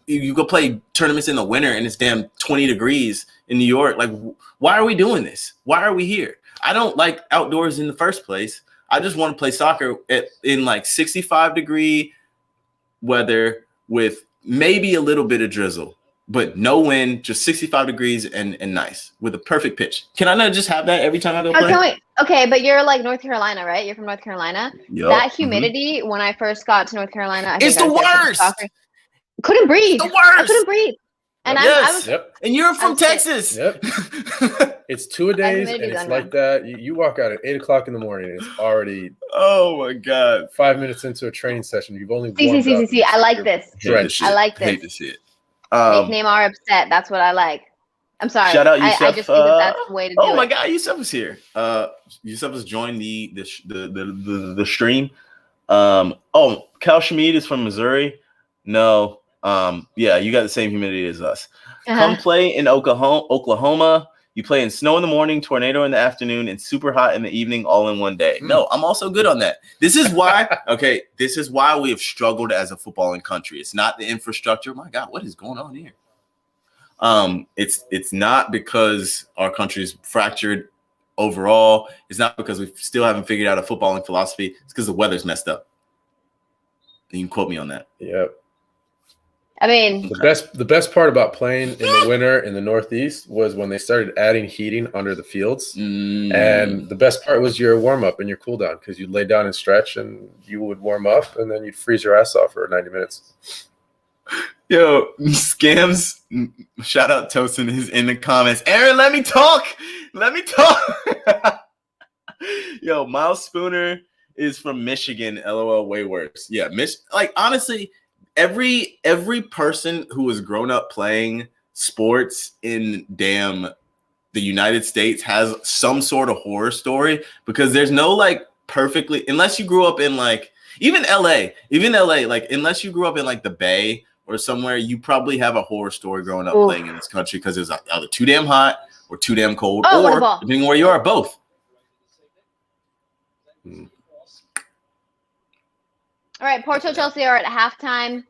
you go play tournaments in the winter and it's damn 20 degrees in New York. Like, why are we doing this? Why are we here? I don't like outdoors in the first place. I just want to play soccer in like 65-degree weather with maybe a little bit of drizzle, but no wind, just 65 degrees and nice with a perfect pitch. Can I not just have that every time I go play? Okay, but you're like North Carolina, right? You're from North Carolina. Yep. That humidity, when I first got to North Carolina, it's the worst. Couldn't breathe. It's the worst. I couldn't breathe. And and you're from Texas. Yep. It's 2 days, and it's like that. You walk out at 8 o'clock in the morning, and it's already. Oh my god! 5 minutes into a training session, you've only warmed up. See. I like this. I like this. Hate to see it. Make Neymar upset. That's what I like. I'm sorry. Shout out Yusuf. I just think that's the way to do it. Oh my god, Yusuf is here. Yusuf has joined the stream. Cal Shamid is from Missouri. No. Yeah, you got the same humidity as us. Come play in Oklahoma. You play in snow in the morning, tornado in the afternoon, and super hot in the evening, all in one day. No, I'm also good on that. This is why, this is why we have struggled as a footballing country. It's not the infrastructure. My God, what is going on here? It's not because our country is fractured overall. It's not because we still haven't figured out a footballing philosophy. It's because the weather's messed up. You can quote me on that. Yep. I mean, the best part about playing in the winter in the Northeast was when they started adding heating under the fields. And the best part was your warm up and your cool down, because you'd lay down and stretch and you would warm up and then you'd freeze your ass off for 90 minutes. Yo, Scams, shout out Tosin is in the comments. Aaron, let me talk. Yo, Miles Spooner is from Michigan. LOL, way worse. Yeah, honestly, every person who has grown up playing sports in the United States has some sort of horror story, because there's no like perfectly, unless you grew up in like even LA, like unless you grew up in like the Bay or somewhere, you probably have a horror story growing up playing in this country, because it's either too damn hot or too damn cold, or depending on where you are, both. All right, Porto Chelsea are at halftime.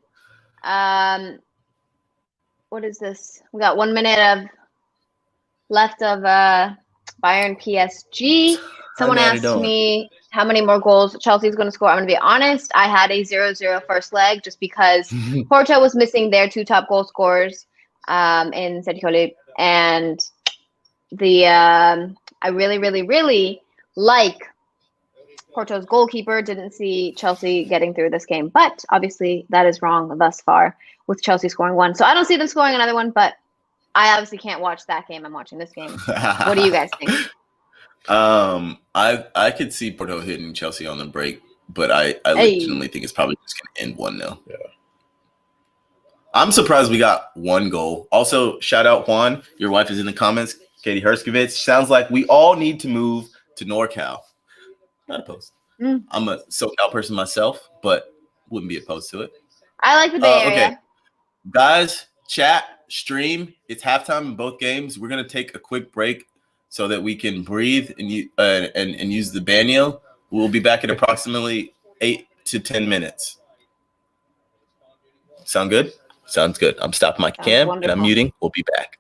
What is this? We got 1 minute left of Bayern PSG. Someone asked me how many more goals Chelsea is going to score. I'm going to be honest. I had a 0-0 first leg just because Porto was missing their two top goal scorers in Sergio, and I really, really, really like Porto's goalkeeper. Didn't see Chelsea getting through this game, but obviously that is wrong thus far, with Chelsea scoring one. So I don't see them scoring another one, but I obviously can't watch that game. I'm watching this game. What do you guys think? I could see Porto hitting Chelsea on the break, but I legitimately think it's probably just going to end 1-0. Yeah. I'm surprised we got one goal. Also, shout out Juan. Your wife is in the comments. Katie Herskovitz. Sounds like we all need to move to NorCal. Not opposed. I'm a SoCal person myself, but wouldn't be opposed to it. I like the Bay Area. Okay. Guys, chat, stream. It's halftime in both games. We're going to take a quick break so that we can breathe and use the baño. We'll be back in approximately 8 to 10 minutes. Sound good? Sounds good. I'm stopping my cam and I'm muting. We'll be back.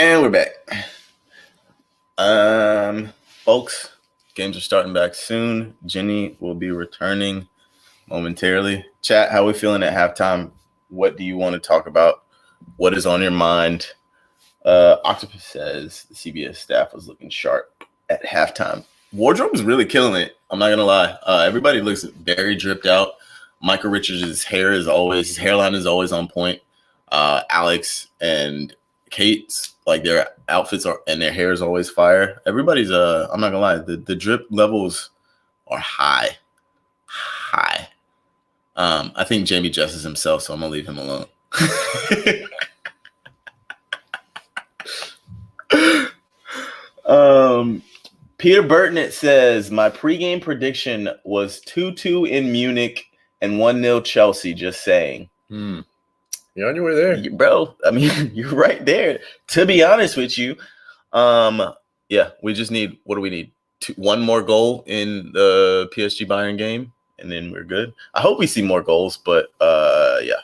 And we're back. Folks, games are starting back soon. Jenny will be returning momentarily. Chat, how are we feeling at halftime? What do you want to talk about? What is on your mind? Octopus says the CBS staff was looking sharp at halftime. Wardrobe is really killing it. I'm not going to lie. Everybody looks very dripped out. Michael Richards' his hairline is always on point. Alex and Kate's, like their outfits and their hair is always fire. Everybody's I'm not gonna lie, the drip levels are high. I think Jamie dresses himself, so I'm gonna leave him alone. Peter Burton says my pregame prediction was 2-2 in Munich and 1-0 Chelsea. Just saying. You're on your way there, bro. I mean, you're right there. To be honest with you, yeah, we just need. What do we need? One more goal in the PSG Bayern game, and then we're good. I hope we see more goals, but yeah,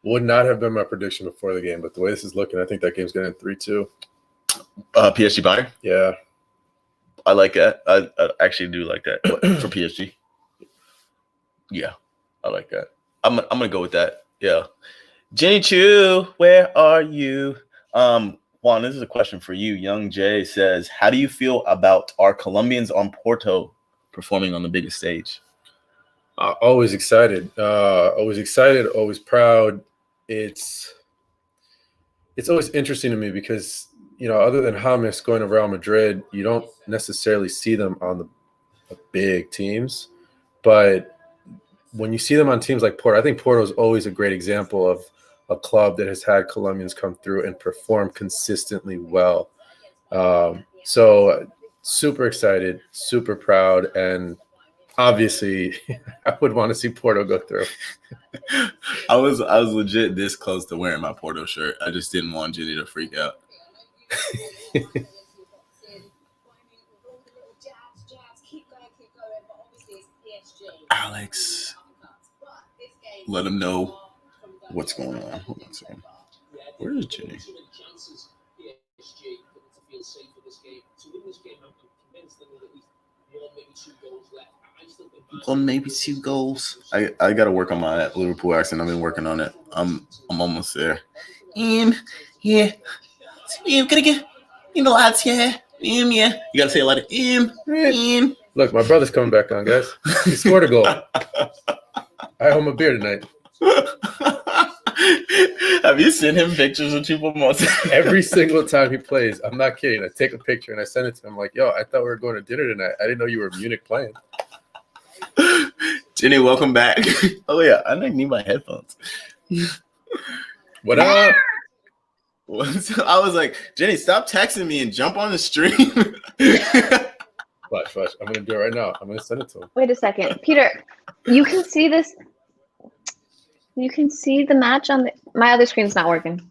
would not have been my prediction before the game, but the way this is looking, I think that game's going to end 3-2. PSG Bayern. Yeah, I like that. I actually do like that for PSG. Yeah, I like that. I'm gonna go with that. Yeah. Jenny Chu, where are you? Juan, this is a question for you. Young Jay says, how do you feel about our Colombians on Porto performing on the biggest stage? Always excited. Always proud. It's always interesting to me because, other than James going to Real Madrid, you don't necessarily see them on the big teams. But when you see them on teams like Porto, I think Porto is always a great example of a club that has had Colombians come through and perform consistently well. So super excited, super proud, and obviously I would want to see Porto go through. I was legit this close to wearing my Porto shirt. I just didn't want Jenny to freak out. Alex, let him know what's going on. Hold on a second. Where is Jenny? Well, maybe 2 goals. I got to work on my Liverpool accent. I've been working on it. I'm almost there. Yeah. I'm gonna get lads here. Yeah. You gotta say a lot of Look, my brother's coming back on, guys. He scored a goal. I owe him a beer tonight. Have you seen him pictures of Chupamota? Every single time he plays, I'm not kidding. I take a picture and I send it to him like, yo, I thought we were going to dinner tonight. I didn't know you were in Munich playing. Jenny, welcome back. Oh, yeah. I didn't need my headphones. What up? I was like, Jenny, stop texting me and jump on the stream. Flash. I'm going to do it right now. I'm going to send it to him. Wait a second. Peter, you can see this. You can see the match on my other screen's not working.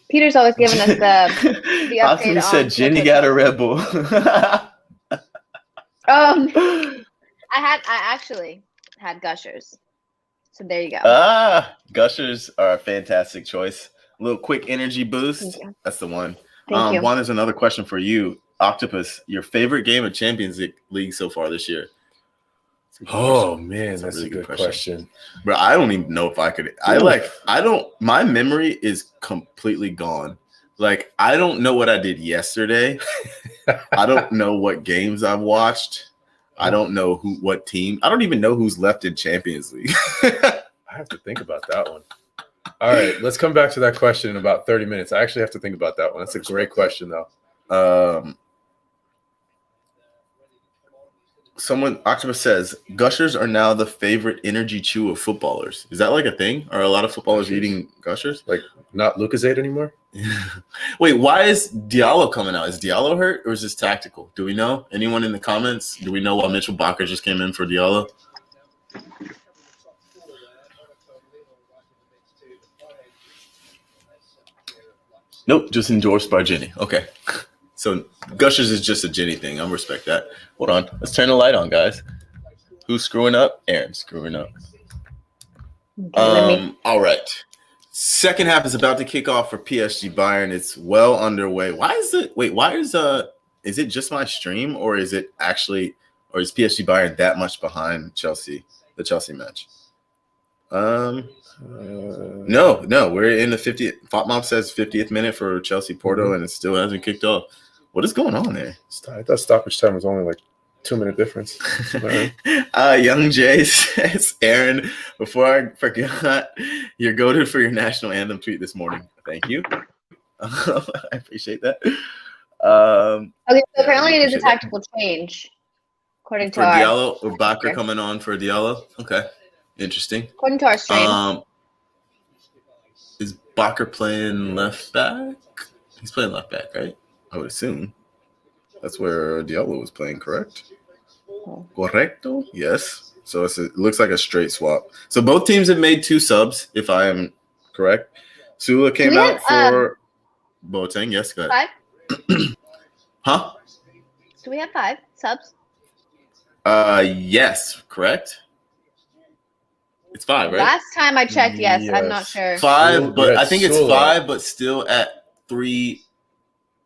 Peter's always giving us the update on. Said Jenny got a Red Bull. I actually had Gushers. So there you go. Gushers are a fantastic choice. A little quick energy boost. That's the one. Thank you. Juan, there's another question for you. Octopus, your favorite game of Champions League so far this year? Oh man, that's a good question. Bro, I don't even know if I could. My memory is completely gone. Like, I don't know what I did yesterday. I don't know what games I've watched. I don't know what team. I don't even know who's left in Champions League. I have to think about that one. All right, let's come back to that question in about 30 minutes. I actually have to think about that one. That's a great question, though. Octopus says, Gushers are now the favorite energy chew of footballers. Is that like a thing? Are a lot of footballers eating Gushers? Like, not Lucozade anymore? Wait, why is Diallo coming out? Is Diallo hurt or is this tactical? Do we know? Anyone in the comments? Do we know why Mitchell Bakker just came in for Diallo? Nope, just endorsed by Jenny. Okay. So Gushers is just a Jenny thing. I respect that. Hold on. Let's turn the light on, guys. Who's screwing up? Aaron's screwing up. All right. Second half is about to kick off for PSG Bayern. It's well underway. Why is it just my stream, or is it actually, or is PSG Bayern that much behind Chelsea, the Chelsea match? No, we're in the 50th. Fatmop says 50th minute for Chelsea Porto, and it still hasn't kicked off. What is going on there? I thought stoppage time was only like 2-minute difference. Young Jay says, Aaron, before I forgot, you're goated for your national anthem tweet this morning. Thank you. I appreciate that. Okay, so apparently it is a tactical change, according to for Diallo, or Bakr coming on for Diallo. Okay, interesting. According to our stream. Is Bakr playing left back? He's playing left back, right? I would assume. That's where Diallo was playing, correct? Correcto? Yes. So it looks like a straight swap. So both teams have made 2 subs, if I am correct. Sula came out for Boateng. Yes, go ahead. 5? Huh? Do we have 5 subs? Yes, correct. It's 5, right? Last time I checked, yes. I'm not sure. 5, but I think it's 5, but still at 3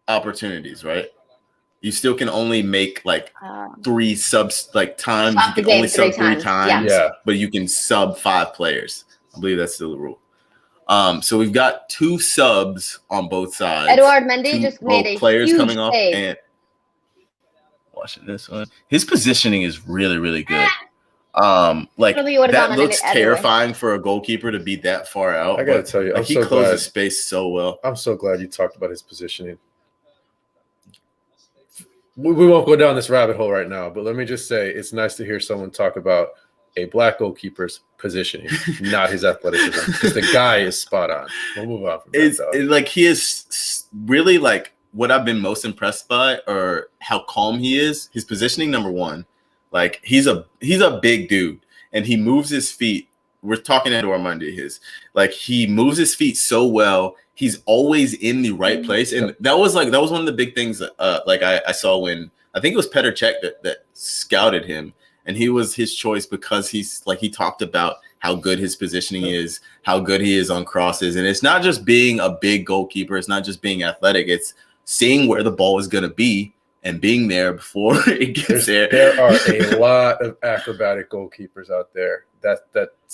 opportunities, right? You still can only make like 3 subs, like times. You can only sub 3 times, but you can sub 5 players. I believe that's still the rule. So we've got 2 subs on both sides. Edouard Mendy just made a players huge coming off save. and watching this one. His positioning is really, really good. Like that looks terrifying for a goalkeeper to be that far out. I gotta tell you, he closes space so well. I'm so glad you talked about his positioning. We won't go down this rabbit hole right now, but let me just say it's nice to hear someone talk about a black goalkeeper's positioning, not his athleticism, because the guy is spot on. We'll move on from that. It's like he is really like what I've been most impressed by, or how calm he is. His positioning, number one, like he's a big dude, and he moves his feet. We're talking to Armando. He moves his feet so well. He's always in the right place, and that was one of the big things. I saw when I think it was Petr Cech that scouted him, and he was his choice because he talked about how good his positioning is, how good he is on crosses, and it's not just being a big goalkeeper, it's not just being athletic, it's seeing where the ball is going to be and being there before it gets there. There are a lot of acrobatic goalkeepers out there. That's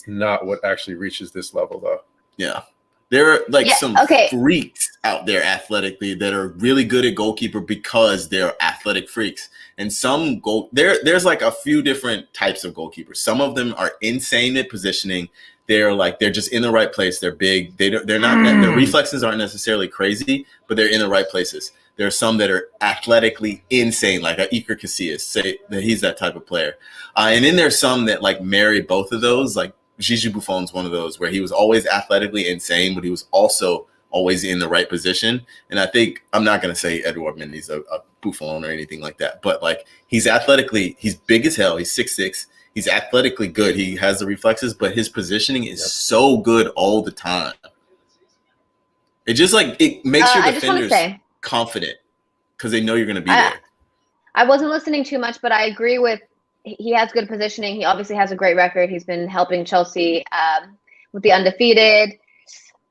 not what actually reaches this level, though. Yeah. There are some freaks out there athletically that are really good at goalkeeper because they're athletic freaks. And there's like a few different types of goalkeepers. Some of them are insane at positioning. They're just in the right place. They're big. They're not their reflexes aren't necessarily crazy, but they're in the right places. There are some that are athletically insane, like Iker Casillas. Say that he's that type of player. And then there's some that marry both of those, like Gigi Buffon's one of those where he was always athletically insane, but he was also always in the right position. And I think I'm not going to say Edouard Mendy's a Buffon or anything like that, but he's big as hell. He's 6'6". He's athletically good. He has the reflexes, but his positioning is so good all the time. It just it makes your defenders confident because they know you're going to be there. I wasn't listening too much, but I agree with. He has good positioning. He obviously has a great record. He's been helping Chelsea with the undefeated.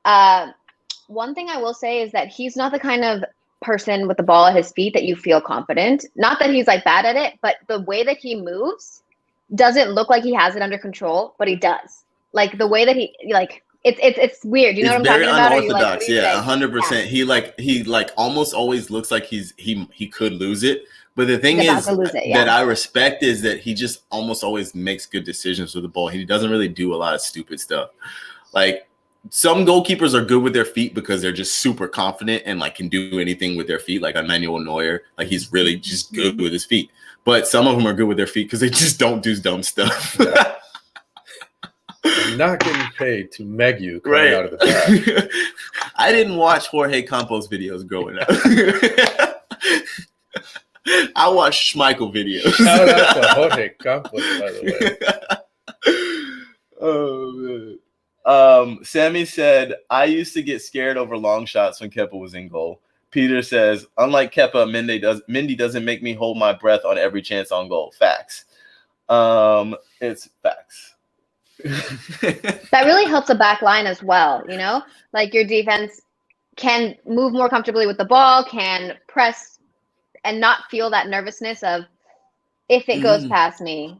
One thing I will say is that he's not the kind of person with the ball at his feet that you feel confident. Not that he's bad at it, but the way that he moves doesn't look like he has it under control, but he does. The way that he it's weird. You know what I'm talking about? It's very unorthodox. Yeah, 100%. He almost always looks like he could lose it. But the thing is that I respect is that he just almost always makes good decisions with the ball. He doesn't really do a lot of stupid stuff. Some goalkeepers are good with their feet because they're just super confident and can do anything with their feet, like Emmanuel Neuer. He's really just good with his feet. But some of them are good with their feet because they just don't do dumb stuff. I'm not getting paid to meg you coming out of the back. I didn't watch Jorge Campos videos growing up. I watch Schmeichel videos. Shout out to Jorge Campos, by the way. Oh man. Sammy said, I used to get scared over long shots when Kepa was in goal. Peter says, unlike Kepa, Mendy doesn't make me hold my breath on every chance on goal. Facts. It's facts. That really helps the back line as well, you know? Like your defense can move more comfortably with the ball, can press and not feel that nervousness of if it goes past me.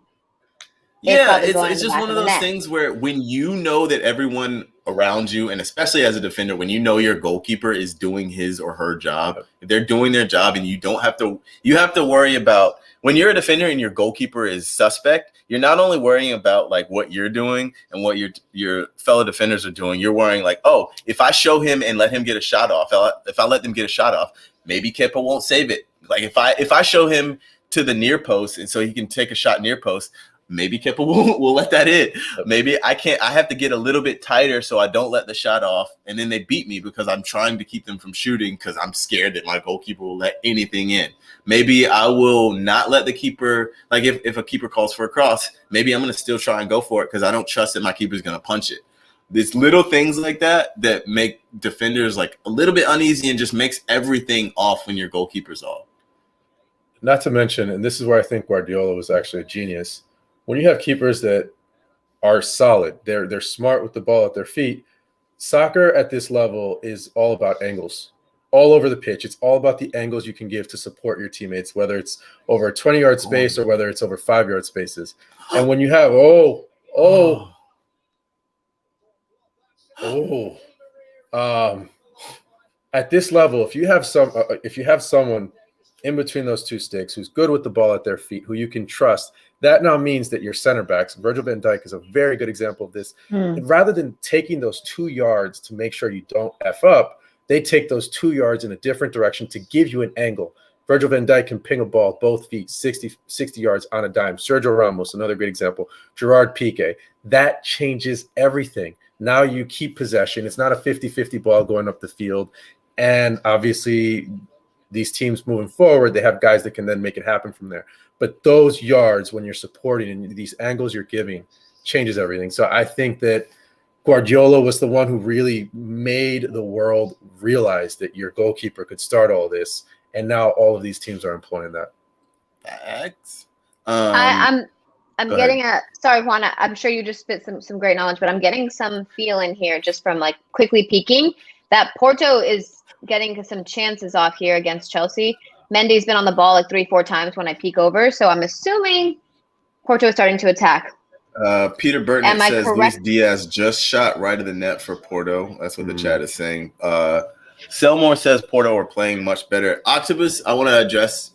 Yeah, Probably going in it's the just back one of of the those net. things where when you know that everyone around you, and especially as a defender, when you know your goalkeeper is doing his or her job, if they're doing their job and you have to worry about when you're a defender and your goalkeeper is suspect, you're not only worrying about like what you're doing and what your fellow defenders are doing, you're worrying like, oh, if I show him and let him get a shot off, if I let them get a shot off, maybe Kepa won't save it. Like if I show him to the near post and so he can take a shot near post, maybe Kepa will let that in. Maybe I have to get a little bit tighter so I don't let the shot off. And then they beat me because I'm trying to keep them from shooting because I'm scared that my goalkeeper will let anything in. Maybe I will not let the keeper, like if a keeper calls for a cross, maybe I'm going to still try and go for it because I don't trust that my keeper's going to punch it. There's little things like that make defenders like a little bit uneasy and just makes everything off when your goalkeeper's off. Not to mention, and this is where I think Guardiola was actually a genius, when you have keepers that are solid, they're smart with the ball at their feet. Soccer at this level is all about angles, all over the pitch. It's all about the angles you can give to support your teammates, whether it's over a 20-yard space or whether it's over 5-yard spaces. And when you have at this level, if you have someone in between those two sticks who's good with the ball at their feet, who you can trust, that now means that your center backs, Virgil van Dijk is a very good example of this. And rather than taking those 2 yards to make sure you don't F up, they take those 2 yards in a different direction to give you an angle. Virgil van Dijk can ping a ball both feet 60 yards on a dime. Sergio Ramos, another great example. Gerard Piqué. That changes everything. Now you keep possession. It's not a 50-50 ball going up the field. And obviously these teams moving forward, they have guys that can then make it happen from there. But those yards, when you're supporting and these angles you're giving, changes everything. So I think that Guardiola was the one who really made the world realize that your goalkeeper could start all this. And now all of these teams are employing that. Facts. I'm getting sorry, Juana, I'm sure you just spit some great knowledge, but I'm getting some feel in here just from like quickly peeking that Porto is getting some chances off here against Chelsea. Mendy's been on the ball like 3-4 times when I peek over, so I'm assuming Porto is starting to attack. Peter Burton says Luis Diaz just shot right of the net for Porto. That's what the chat is saying. Selmore says Porto are playing much better. Octopus, I want to address,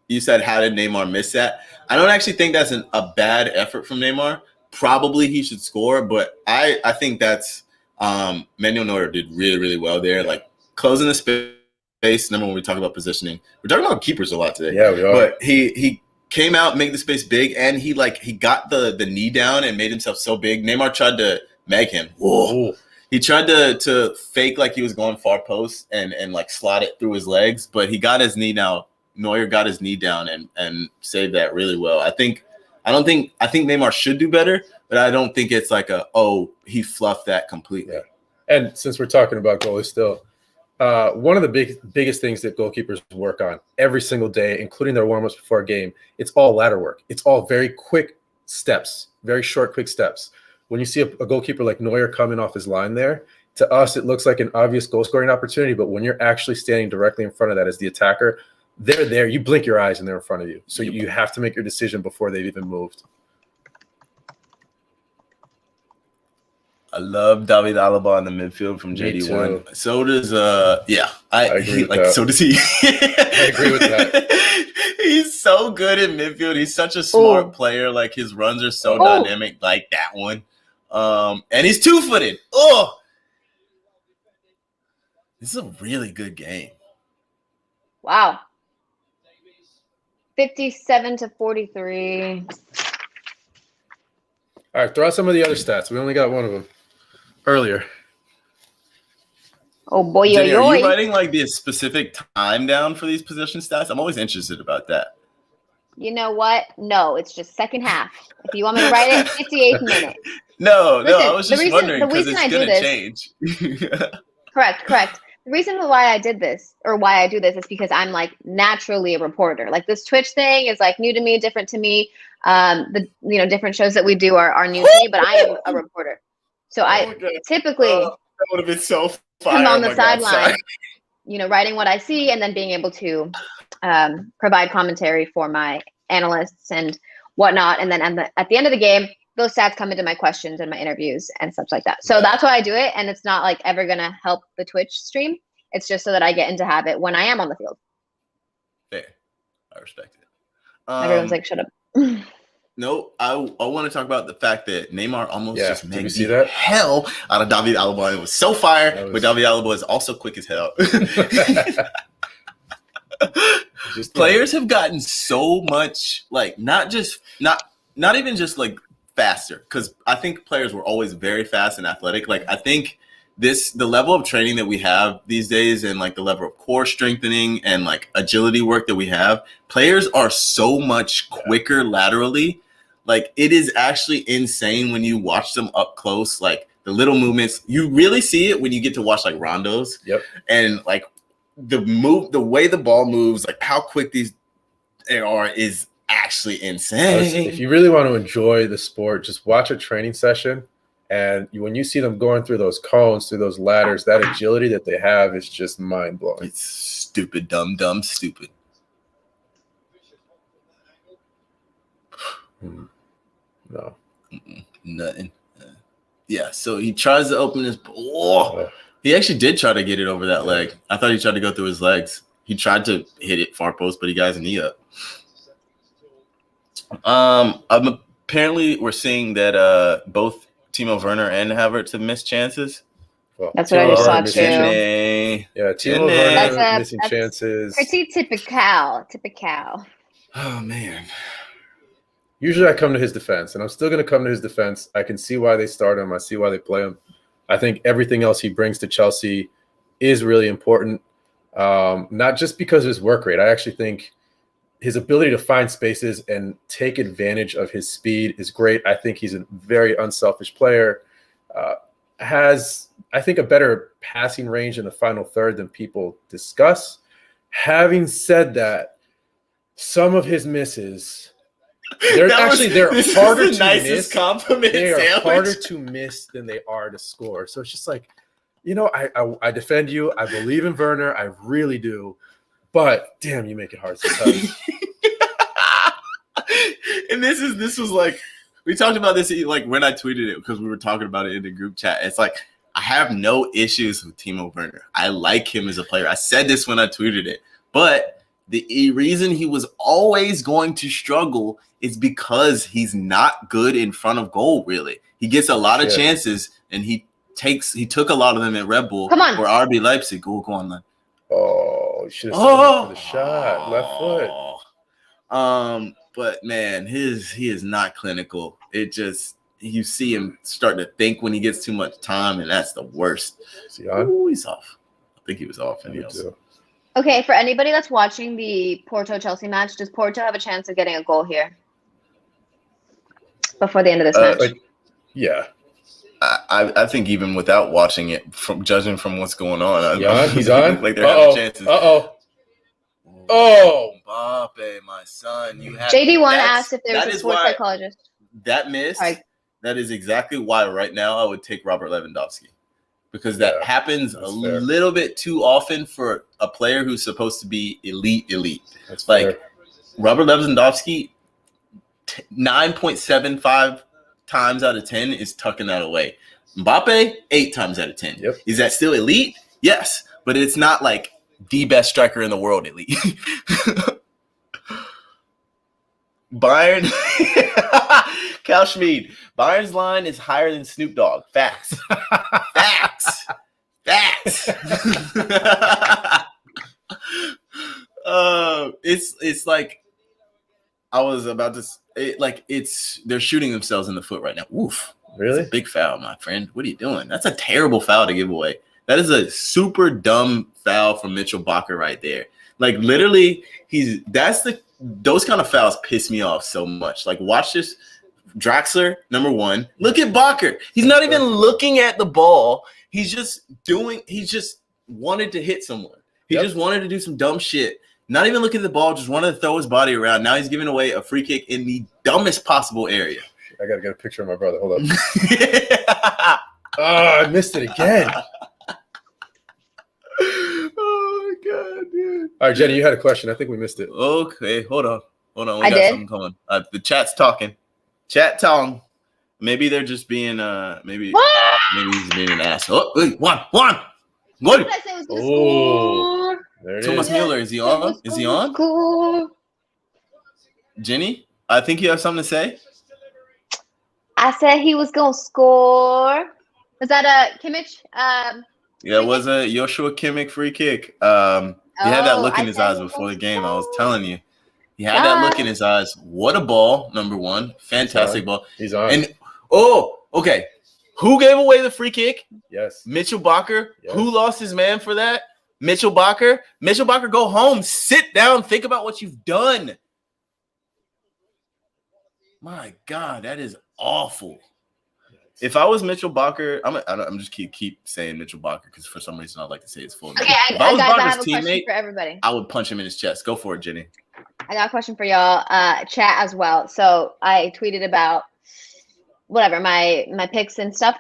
you said how did Neymar miss that? I don't actually think that's a bad effort from Neymar. Probably he should score, but I think that's Manuel Neuer did really, really well there. Like closing the space. Number one, we talk about positioning. We're talking about keepers a lot today. Yeah, we are. But he came out, made the space big, and he got the knee down and made himself so big. Neymar tried to mag him. Whoa. He tried to fake like he was going far post and like slot it through his legs, but he got his knee down. Neuer got his knee down and saved that really well. I think Neymar should do better, but I don't think it's like he fluffed that completely. Yeah. And since we're talking about goalies still, one of the biggest things that goalkeepers work on every single day, including their warm-ups before a game, it's all ladder work. It's all very quick steps, very short, quick steps. When you see a goalkeeper like Neuer coming off his line there, to us, it looks like an obvious goal-scoring opportunity, but when you're actually standing directly in front of that as the attacker, they're there. You blink your eyes and they're in front of you. So you have to make your decision before they've even moved. I love David Alaba in the midfield from JD1. So does I agree with that. So does he. I agree with that. He's so good in midfield. He's such a smart player. Like his runs are so dynamic, like that one. And he's 2-footed. Oh, this is a really good game. Wow. 57-43. All right, throw out some of the other stats. We only got one of them earlier. Oh boy, Jenny, are you writing like the specific time down for these position stats? I'm always interested about that. You know what? No, it's just second half. If you want me to write it, 58th minute. No, I was just wondering because it's going to change. Correct. the reason why I did this, or why I do this, is because I'm like naturally a reporter. Like this Twitch thing is like new to me, different to me. The different shows that we do are new to me, but I am a reporter. So I typically that would have been so fire. come on the sideline, writing what I see and then being able to provide commentary for my analysts and whatnot. And then at the end of the game, those stats come into my questions and my interviews and stuff like that. So that's why I do it. And it's not like ever going to help the Twitch stream. It's just so that I get into habit when I am on the field. Fair. I respect it. Everyone's like, shut up. No, I want to talk about the fact that Neymar almost just made the hell out of David Alaba. It was so fire, but David Alaba is also quick as hell. Players have gotten so much, like not even just like faster, because I think players were always very fast and athletic. Like I think the level of training that we have these days and like the level of core strengthening and like agility work that we have, players are so much quicker laterally. Like it is actually insane when you watch them up close, like the little movements. You really see it when you get to watch like rondos. Yep. And like the way the ball moves, like how quick these are is actually insane. If you really want to enjoy the sport, just watch a training session. And when you see them going through those cones, through those ladders, that agility that they have is just mind-blowing. It's stupid, dumb, stupid. No. Nothing. Yeah, so he tries to open his – he actually did try to get it over that leg. I thought he tried to go through his legs. He tried to hit it far post, but he got his knee up. Apparently we're seeing that both Timo Werner and Havertz have missed chances. Well, that's what I just saw too. Yeah, Timo Werner missing chances. Pretty typical. Oh man. Usually I come to his defense, and I'm still going to come to his defense. I can see why they start him. I see why they play him. I think everything else he brings to Chelsea is really important, not just because of his work rate. I actually think his ability to find spaces and take advantage of his speed is great. I think he's a very unselfish player. Has, I think, a better passing range in the final third than people discuss. Having said that, some of his misses – they're harder to miss. Compliment they are sandwich. harder to miss than they are to score. So it's just like, I defend you. I believe in Werner. I really do. But damn, you make it hard sometimes. And this was like, we talked about this like when I tweeted it, because we were talking about it in the group chat. It's like, I have no issues with Timo Werner. I like him as a player. I said this when I tweeted it, but the reason he was always going to struggle is because he's not good in front of goal, really. He gets a lot of chances, and he took a lot of them at Red Bull or RB Leipzig. Go on, Len. Oh, you should have for the shot. Left foot. But man, he is not clinical. It just, you see him starting to think when he gets too much time, and that's the worst. Is he on? Ooh, he's off. I think he was off. Okay, for anybody that's watching the Porto-Chelsea match, does Porto have a chance of getting a goal here before the end of this match? Yeah. I think even without watching it, judging from what's going on, he's on? Like they're having chances. Oh, Mbappe, my son. JD1 asked if there was a sports psychologist. That miss, that is exactly why right now I would take Robert Lewandowski. Because that happens a little bit too often for a player who's supposed to be elite. That's like fair. Robert Lewandowski, 9.75 times out of 10 is tucking that away. Mbappe, 8 times out of 10. Yep. Is that still elite? Yes, but it's not like the best striker in the world elite. Bayern, Cal Schmid. Bayern's line is higher than Snoop Dogg. Facts. Facts. It's like I was about to. They're shooting themselves in the foot right now. Oof. Really? That's a big foul, my friend. What are you doing? That's a terrible foul to give away. That is a super dumb foul from Mitchell Bakker right there. Like literally, those kind of fouls piss me off so much. Like watch this. Draxler, number one. Look at Bakker. He's not even looking at the ball. He's just wanted to hit someone. He just wanted to do some dumb shit. Not even look at the ball, just wanted to throw his body around. Now he's giving away a free kick in the dumbest possible area. I got to get a picture of my brother. Hold up. I missed it again. Oh, my God, dude. All right, Jenny, you had a question. I think we missed it. Okay, hold on. We I got did? something coming. The chat's talking. Chat tongue. Maybe they're just being maybe he's being an ass. Oh, wait, one. What did I say was gonna score? There it Thomas is. Mueller, is he on? Is he on? Score. Jenny, I think you have something to say. I said he was gonna score. Was that a Kimmich? Yeah, it was a Joshua Kimmich free kick. He had that look in his eyes before the game. I was telling you. He had that look in his eyes. What a ball, number one. Fantastic ball. He's on. And okay. Who gave away the free kick? Yes. Mitchell Bakker. Yes. Who lost his man for that? Mitchell Bakker. Mitchell Bakker, go home. Sit down. Think about what you've done. My God, that is awful. If I was Mitchell Bakker, I'm just keep saying Mitchell Bakker because for some reason I like to say his full name. Okay, if I was I have a Bakker's question teammate, for everybody. I would punch him in his chest. Go for it, Jenny. I got a question for y'all, chat as well. So I tweeted about whatever my picks and stuff,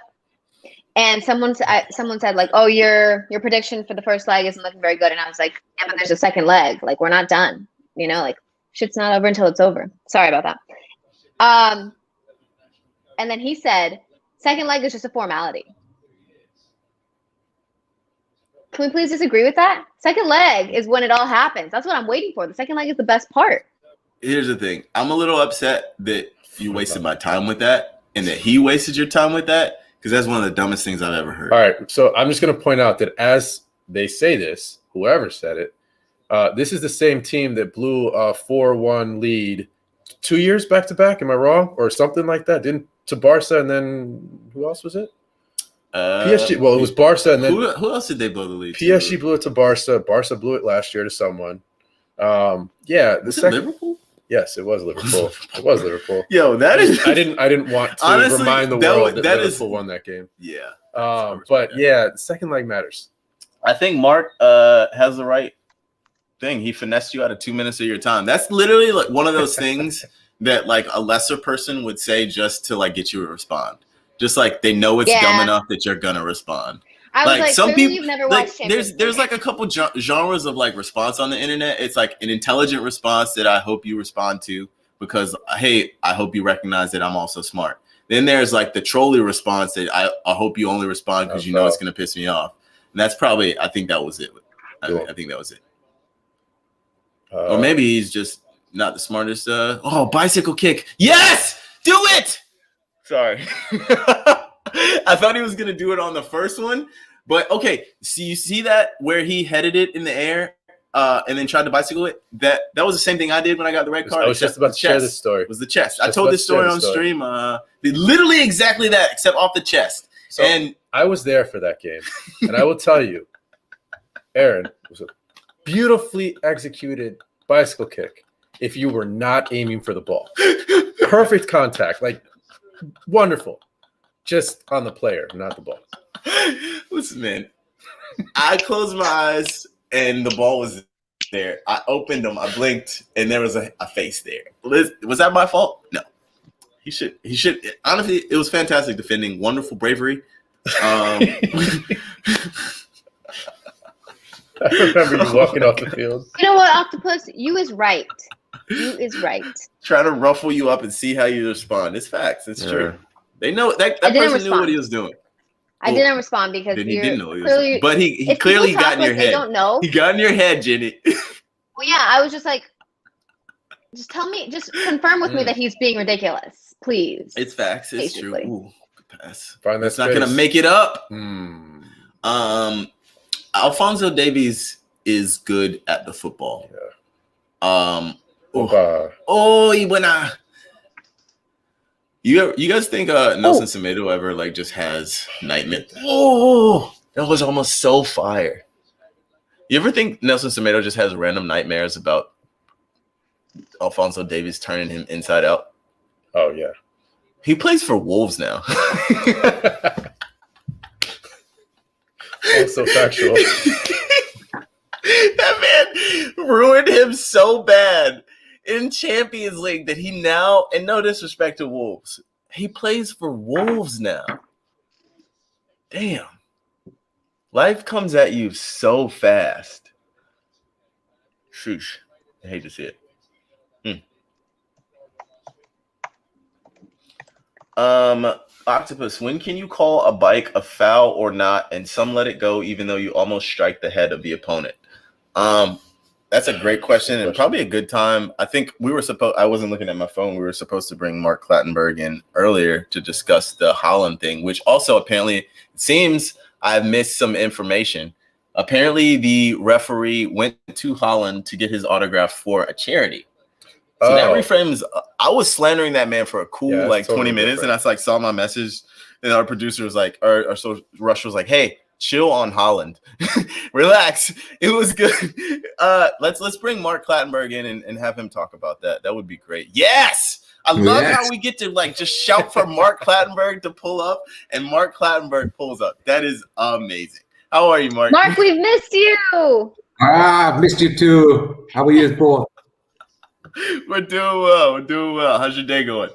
and someone said like, "Oh, your prediction for the first leg isn't looking very good," and I was like, "Yeah, but there's a second leg. Like, we're not done. You know, like shit's not over until it's over." Sorry about that. And then he said, "Second leg is just a formality." Can we please disagree with that? Second leg is when it all happens. That's what I'm waiting for. The second leg is the best part. Here's the thing. I'm a little upset that you wasted my time with that and that he wasted your time with that because that's one of the dumbest things I've ever heard. All right. So I'm just going to point out that as they say this, whoever said it, this is the same team that blew a 4-1 lead 2 years back to back. Am I wrong? Or something like that? Didn't to Barca and then who else was it? PSG. Well, it was Barca and then who else did they blow the lead? PSG blew it to Barca. Barca blew it last year to someone. Was it Liverpool? Yes, it was Liverpool. It was Liverpool. Yo, that is. I didn't want to honestly, remind the world that Liverpool won that game. Yeah. But yeah, the second leg matters. I think Mark has the right thing. He finessed you out of 2 minutes of your time. That's literally like one of those things that like a lesser person would say just to like get you to respond. Just like they know it's dumb enough that you're gonna respond. I was like some people, you've never watched there's like a couple genres of like response on the internet. It's like an intelligent response that I hope you respond to because hey, I hope you recognize that I'm also smart. Then there's like the trolley response that I hope you only respond because you know it's gonna piss me off. And that's probably I think that was it. Cool. I think that was it. Or maybe he's just not the smartest. Bicycle kick. Yes, do it. Sorry. I thought he was going to do it on the first one. But, okay, so you see that where he headed it in the air and then tried to bicycle it? That was the same thing I did when I got the red card. I was just about to share this story. It was the chest. I told this story on stream. Literally exactly that, except off the chest. So and I was there for that game. And I will tell you, Aaron, it was a beautifully executed bicycle kick if you were not aiming for the ball. Perfect contact. Like, wonderful. Just on the player, not the ball. Listen, man. I closed my eyes and the ball was there. I opened them. I blinked and there was a face there. Was that my fault? No. He should. Honestly, it was fantastic defending. Wonderful bravery. I remember you walking off the field. You know what, Octopus? You is right. You is right. Trying to ruffle you up and see how you respond. It's facts. It's true. They know that person knew what he was doing. I didn't respond because he didn't know what he was clearly, doing. But he clearly got in your head. Don't know. He got in your head, Jenny. Well, yeah, I was just like, just confirm with me that he's being ridiculous, please. It's facts. It's basically. True. Ooh, good pass. It's not gonna make it up. Alphonso Davies is good at the football. Yeah. You guys think Nelson Semedo ever like just has nightmares? Oh, that was almost so fire. You ever think Nelson Semedo just has random nightmares about Alphonso Davies turning him inside out? Oh yeah. He plays for Wolves now. Also factual. That man ruined him so bad in Champions League that he now, and no disrespect to Wolves, he plays for Wolves now. Damn. Life comes at you so fast. Shoosh. I hate to see it. Octopus, when can you call a bike a foul or not, and some let it go even though you almost strike the head of the opponent? That's a great question and probably a good time. I think I wasn't looking at my phone. We were supposed to bring Mark Clattenburg in earlier to discuss the Holland thing, which also apparently it seems I've missed some information. Apparently the referee went to Holland to get his autograph for a charity. So that reframes. I was slandering that man for a cool totally 20 minutes, and I saw my message, and our producer was like, or so Rush was like, "Hey, chill on Holland, relax." It was good. Let's bring Mark Clattenburg in and have him talk about that. That would be great. Yes, I love how we get to just shout for Mark Clattenburg to pull up, and Mark Clattenburg pulls up. That is amazing. How are you, Mark? Mark, we've missed you. I've missed you too. How are you both? We're doing well. We're doing well. How's your day going?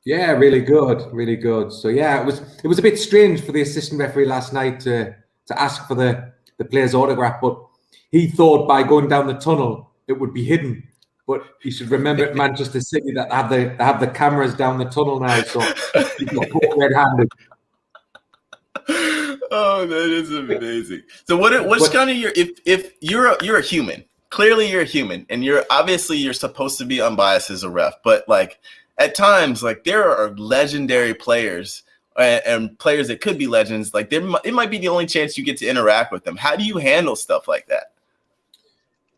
Yeah, really good, really good. So yeah, it was a bit strange for the assistant referee last night to ask for the player's autograph, but he thought by going down the tunnel it would be hidden. But you should remember at Manchester City that they have the cameras down the tunnel now, so he's got caught red-handed. Oh, that is amazing. So what's kind of your if you're a human. Clearly you're a human, and you're supposed to be unbiased as a ref, but at times there are legendary players and players that could be legends. It might be the only chance you get to interact with them. How do you handle stuff like that?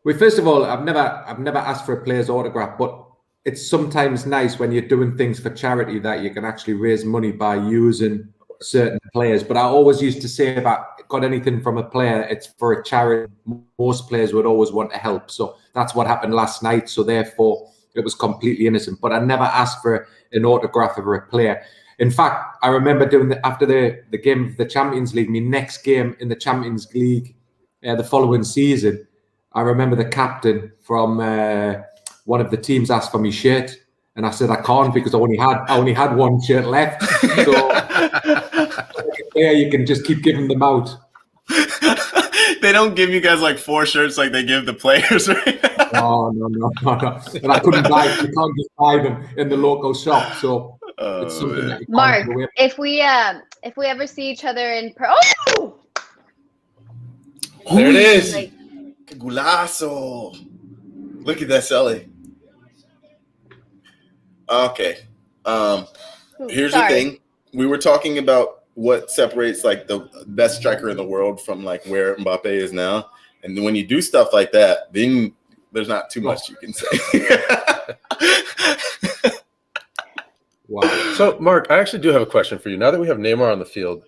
Well, first of all, I've never asked for a player's autograph, but it's sometimes nice when you're doing things for charity that you can actually raise money by using certain players. But I always used to say, if I got anything from a player, it's for a charity. Most players would always want to help. So that's what happened last night. So therefore, it was completely innocent. But I never asked for an autograph of a player. In fact, I remember doing after the game of the Champions League, my next game in the Champions League the following season, I remember the captain from one of the teams asked for my shirt. And I said, I can't because I only had one shirt left. So yeah, you can just keep giving them out. They don't give you guys 4 shirts like they give the players, right? No. And I couldn't buy. You can't just buy them in the local shop. So it's something that you can't Mark, do away. if we ever see each other in There it is. Gulazo. Look at that, Sully. Okay. Here's the thing. We were talking about what separates the best striker in the world from where Mbappe is now. And when you do stuff like that, then there's not too much you can say. Wow. So, Mark, I actually do have a question for you. Now that we have Neymar on the field,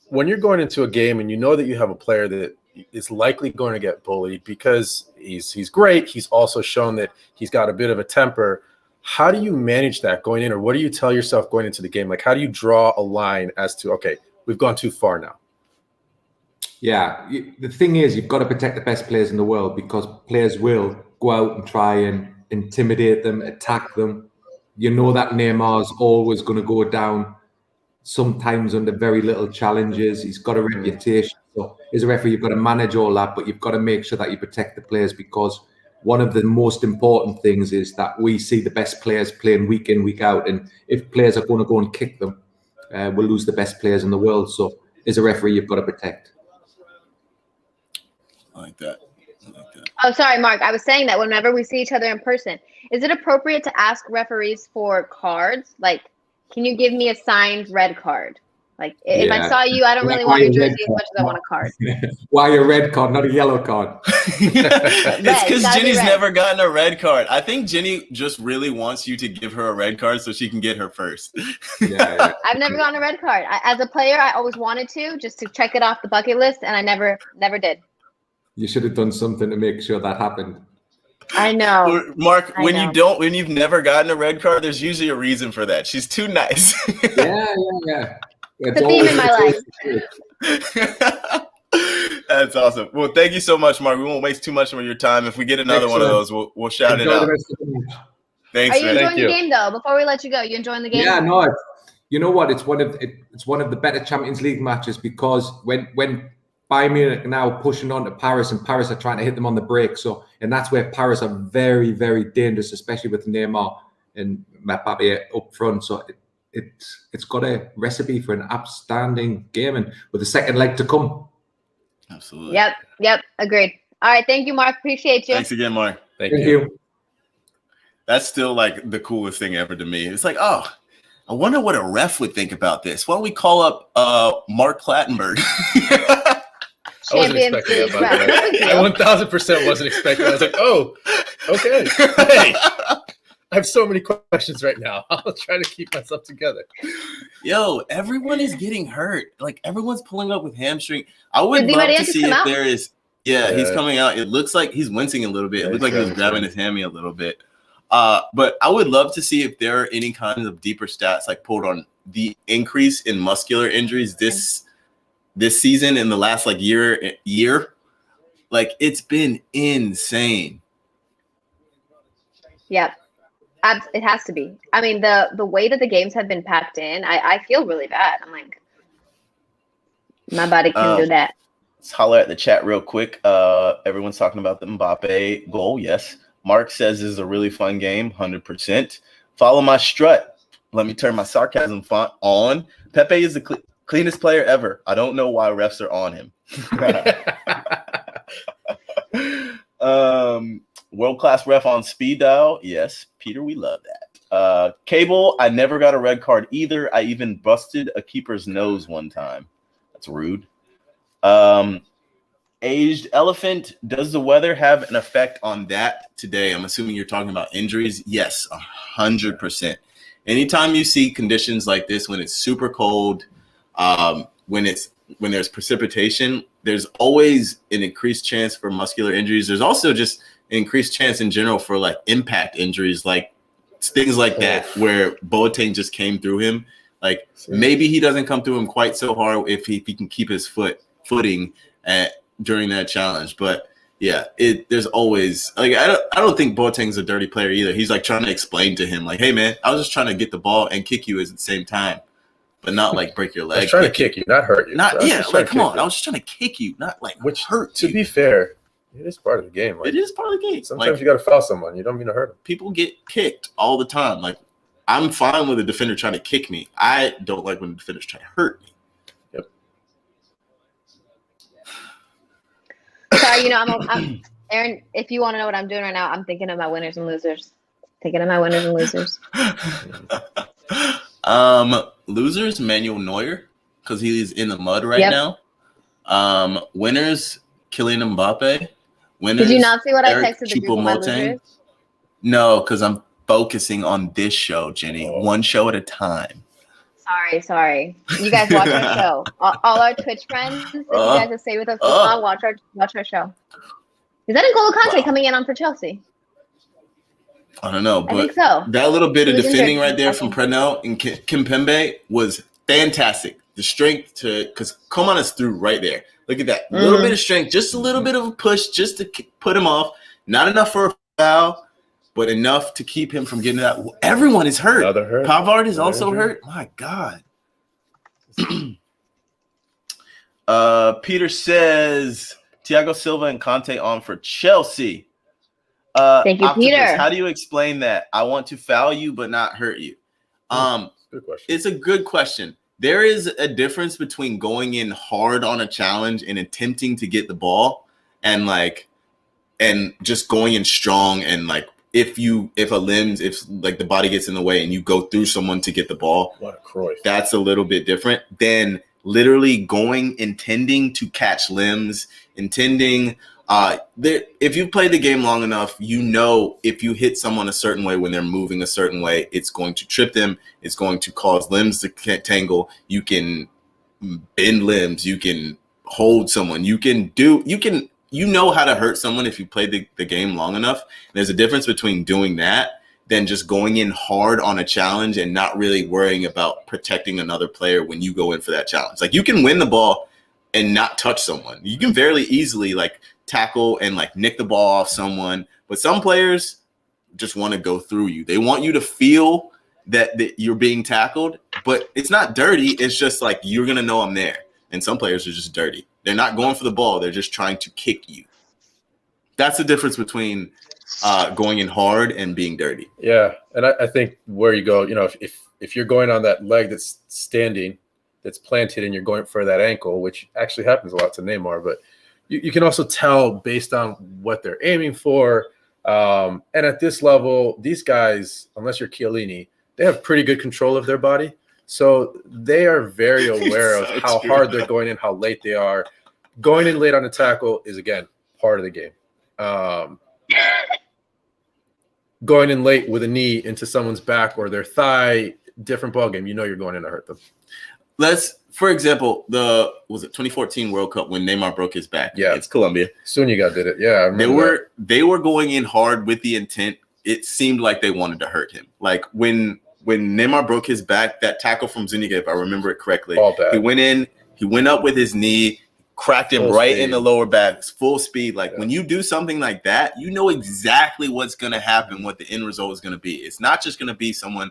when you're going into a game and you know that you have a player that is likely going to get bullied because he's great, he's also shown that he's got a bit of a temper, how do you manage that going in, or what do you tell yourself going into the game? How do you draw a line as to, okay, we've gone too far now? Yeah, the thing is, you've got to protect the best players in the world because players will go out and try and intimidate them, attack them. You know that Neymar's always going to go down, sometimes under very little challenges. He's got a reputation. So as a referee, you've got to manage all that, but you've got to make sure that you protect the players because one of the most important things is that we see the best players playing week in, week out. And if players are going to go and kick them, we'll lose the best players in the world. So as a referee, you've got to protect. I like that. Oh, sorry, Mark. I was saying that whenever we see each other in person, is it appropriate to ask referees for cards? Can you give me a signed red card? If I saw you, I don't really want your jersey as much as I want a card. Why a red card, not a yellow card? It's because Jenny's never gotten a red card. I think Jenny just really wants you to give her a red card so she can get her first. Yeah. I've never gotten a red card. As a player, I always wanted to, just to check it off the bucket list, and I never did. You should have done something to make sure that happened. I know. Mark, when you've never gotten a red card, there's usually a reason for that. She's too nice. Yeah. It's a theme in my life. That's awesome. Well, thank you so much, Mark. We won't waste too much of your time. If we get another one of those, we'll shout it Enjoy out. the rest of the match. Thanks, Are you man. enjoying Thank the you. game though? Before we let you go, you enjoying the game? Yeah, no. You know what? It's one of the better Champions League matches because when Bayern Munich are now pushing on to Paris and Paris are trying to hit them on the break. So, and that's where Paris are very, very dangerous, especially with Neymar and Mbappe up front. So it's got a recipe for an outstanding game, and with the second leg to come. Absolutely. Yep. Agreed. All right. Thank you, Mark. Appreciate you. Thanks again, Mark. Thank Thank you. you. That's still like the coolest thing ever to me. It's like, oh, I wonder what a ref would think about this. Why don't we call up Mark Clattenburg? I wasn't Champions expecting League that, by the ref. No big way. I deal. 1000% wasn't expecting that. I was like, oh, okay. Hey, I have so many questions right now. I'll try to keep myself together. Yo, everyone is getting hurt. Like, everyone's pulling up with hamstring. I would Did Di love Maria to just see come if out? there is. Yeah, he's Yeah. coming out. It looks like he's wincing a little bit. Yeah, It looked like he's he was grabbing his hammy a little bit. But I would love to see if there are any kinds of deeper stats like pulled on the increase in muscular injuries this season in the last like year. Like, it's been insane. Yep. It has to be. I mean, the way that the games have been packed in, I feel really bad. I'm like, my body can do that. Let's holler at the chat real quick. Everyone's talking about the Mbappe goal. Yes. Mark says this is a really fun game. 100%. Follow my strut. Let me turn my sarcasm font on. Pepe is the cleanest player ever. I don't know why refs are on him. World-class ref on speed dial. Yes, Peter, we love that. Cable, I never got a red card either. I even busted a keeper's nose one time. That's rude. Aged Elephant, does the weather have an effect on that today? I'm assuming you're talking about injuries. Yes, 100%. Anytime you see conditions like this, when it's super cold, when there's precipitation, there's always an increased chance for muscular injuries. There's also just an increased chance in general for like impact injuries, like things like that, where Boateng just came through him. Like maybe he doesn't come through him quite so hard if he can keep his footing during that challenge. But yeah, there's always like I don't think Boateng's a dirty player either. He's like trying to explain to him like, hey man, I was just trying to get the ball and kick you at the same time, but not like break your leg. I was trying to kick you, not hurt you. Like come on, I was just trying to kick you, not like hurt. To be fair, it is part of the game. Like, it is part of the game. Sometimes like, you got to foul someone. You don't mean to hurt them. People get kicked all the time. Like I'm fine with a defender trying to kick me. I don't like when defenders try to hurt me. Sorry, I'm Aaron. If you want to know what I'm doing right now, I'm thinking of my winners and losers. Losers, Manuel Neuer, because he's in the mud right now. Winners, Kylian Mbappe. Winners, did you not see what Eric I texted the group of my losers? No, because I'm focusing on this show, Jenny. One show at a time. Sorry. You guys watch our show. All our Twitch friends that you guys have stayed with us for long, watch our show. Is that N'Golo Kante coming in on for Chelsea? I don't know, I but think so. that little bit of He was defending injured. right there from Prenel and Kimpembe was fantastic. The strength because Coman is through right there. Look at that. Little bit of strength, just a little bit of a push just to put him off. Not enough for a foul, but enough to keep him from getting that. Everyone is hurt. Pavard is also hurt. My God. Peter says Thiago Silva and Conte on for Chelsea. Thank you, Octopus, Peter. how do you explain that? I want to foul you but not hurt you. Good question. It's a good question. There is a difference between going in hard on a challenge and attempting to get the ball and just going in strong and like if the body gets in the way and you go through someone to get the ball, that's a little bit different than literally intending to catch limbs, if you've played the game long enough, if you hit someone a certain way when they're moving a certain way, it's going to trip them. It's going to cause limbs to tangle. You can bend limbs. You can hold someone. You know how to hurt someone if you played the game long enough. There's a difference between doing that than just going in hard on a challenge and not really worrying about protecting another player when you go in for that challenge. Like you can win the ball and not touch someone. You can very easily like tackle and like nick the ball off someone, but some players just want to go through you. They want you to feel that you're being tackled, but it's not dirty. It's just like you're going to know I'm there. And some players are just dirty. They're not going for the ball. They're just trying to kick you. That's the difference between going in hard and being dirty. Yeah, and I think where you go, if you're going on that leg that's standing, that's planted, and you're going for that ankle, which actually happens a lot to Neymar, but you can also tell based on what they're aiming for. And at this level, these guys, unless you're Chiellini, they have pretty good control of their body. So they are very aware of how hard they're going in, how late they are. Going in late on a tackle is, again, part of the game. Going in late with a knee into someone's back or their thigh, different ballgame. You're going in to hurt them. For example, was it 2014 World Cup when Neymar broke his back? Yeah, it's Colombia. Zúñiga did it. Yeah, I remember they were going in hard with the intent. It seemed like they wanted to hurt him. Like when Neymar broke his back, that tackle from Zúñiga, if I remember it correctly, he went in, he went up with his knee, cracked him in the lower back, full speed. Like when you do something like that, you know exactly what's going to happen, what the end result is going to be. It's not just going to be someone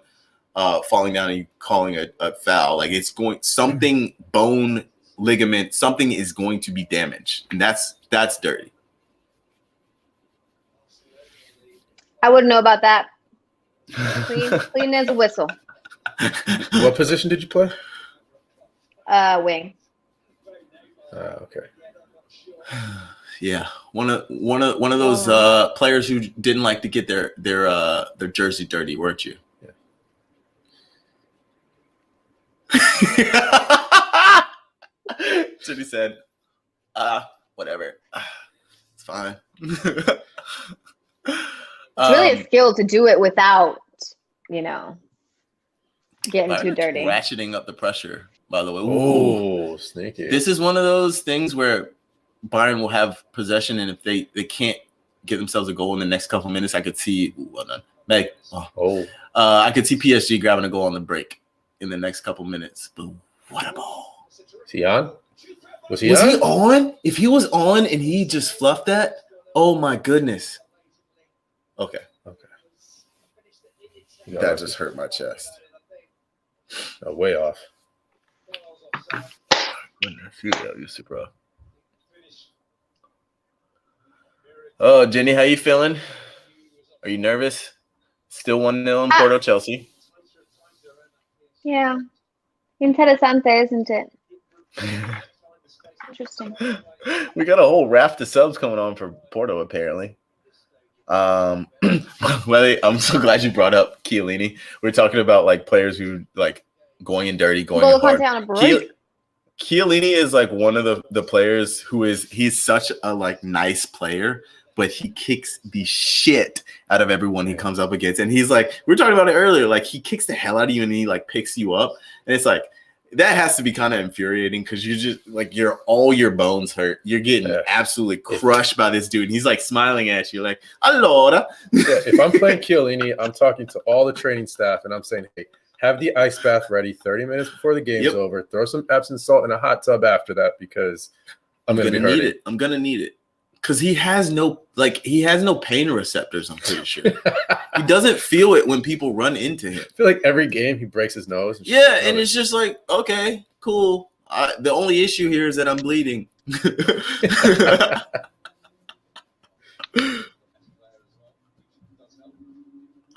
falling down and you calling a foul. Like it's something bone, ligament, something is going to be damaged, and that's dirty. I wouldn't know about that. Clean as a whistle. What position did you play? Wing. Okay. Yeah, one of those players who didn't like to get their jersey dirty, weren't you? Yeah. City said, whatever. It's fine. It's really a skill to do it without, getting too dirty. Ratcheting up the pressure, by the way. Oh, sneaky. This is one of those things where Bayern will have possession, and if they can't get themselves a goal in the next couple minutes, I could see well done. Meg. I could see PSG grabbing a goal on the break in the next couple minutes. But what a ball. Is he on? Was he on? If he was on and he just fluffed that, oh my goodness. Okay. That just hurt my chest. Way off. Bro. Oh, Jenny, how you feeling? Are you nervous? Still 1-0 in Porto, Chelsea. Yeah. Interessante, isn't it? Interesting. We got a whole raft of subs coming on for Porto, apparently. Well, I'm so glad you brought up Chiellini. We're talking about like players who like going in dirty, going in hard. Chiellini is like one of the players he's such a like nice player, but he kicks the shit out of everyone he comes up against. And he's like, we were talking about it earlier, like he kicks the hell out of you and he like picks you up. And it's like, that has to be kind of infuriating because you just like all your bones hurt. You're getting absolutely crushed by this dude. And he's like smiling at you like, allora. If I'm playing Chiellini, I'm talking to all the training staff and I'm saying, hey, have the ice bath ready 30 minutes before the game's over. Throw some Epsom salt in a hot tub after that because I'm going to need it. I'm going to need it. Because he has no pain receptors, I'm pretty sure. He doesn't feel it when people run into him. I feel like every game he breaks his nose. And it's just like, okay, cool. The only issue here is that I'm bleeding.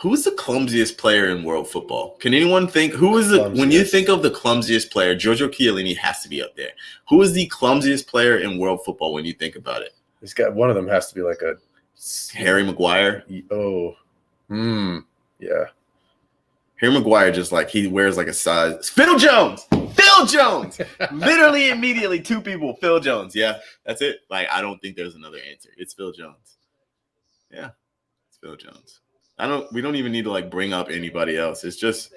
Who's the clumsiest player in world football? Can anyone think when you think of the clumsiest player, Giorgio Chiellini has to be up there. Who is the clumsiest player in world football when you think about it? He's got one of them has to be like a Harry Maguire. Yeah. Harry Maguire just like he wears like a size. Phil Jones. Literally immediately 2 people. Phil Jones. Yeah, that's it. Like I don't think there's another answer. It's Phil Jones. Yeah, it's Phil Jones. We don't even need to like bring up anybody else. It's just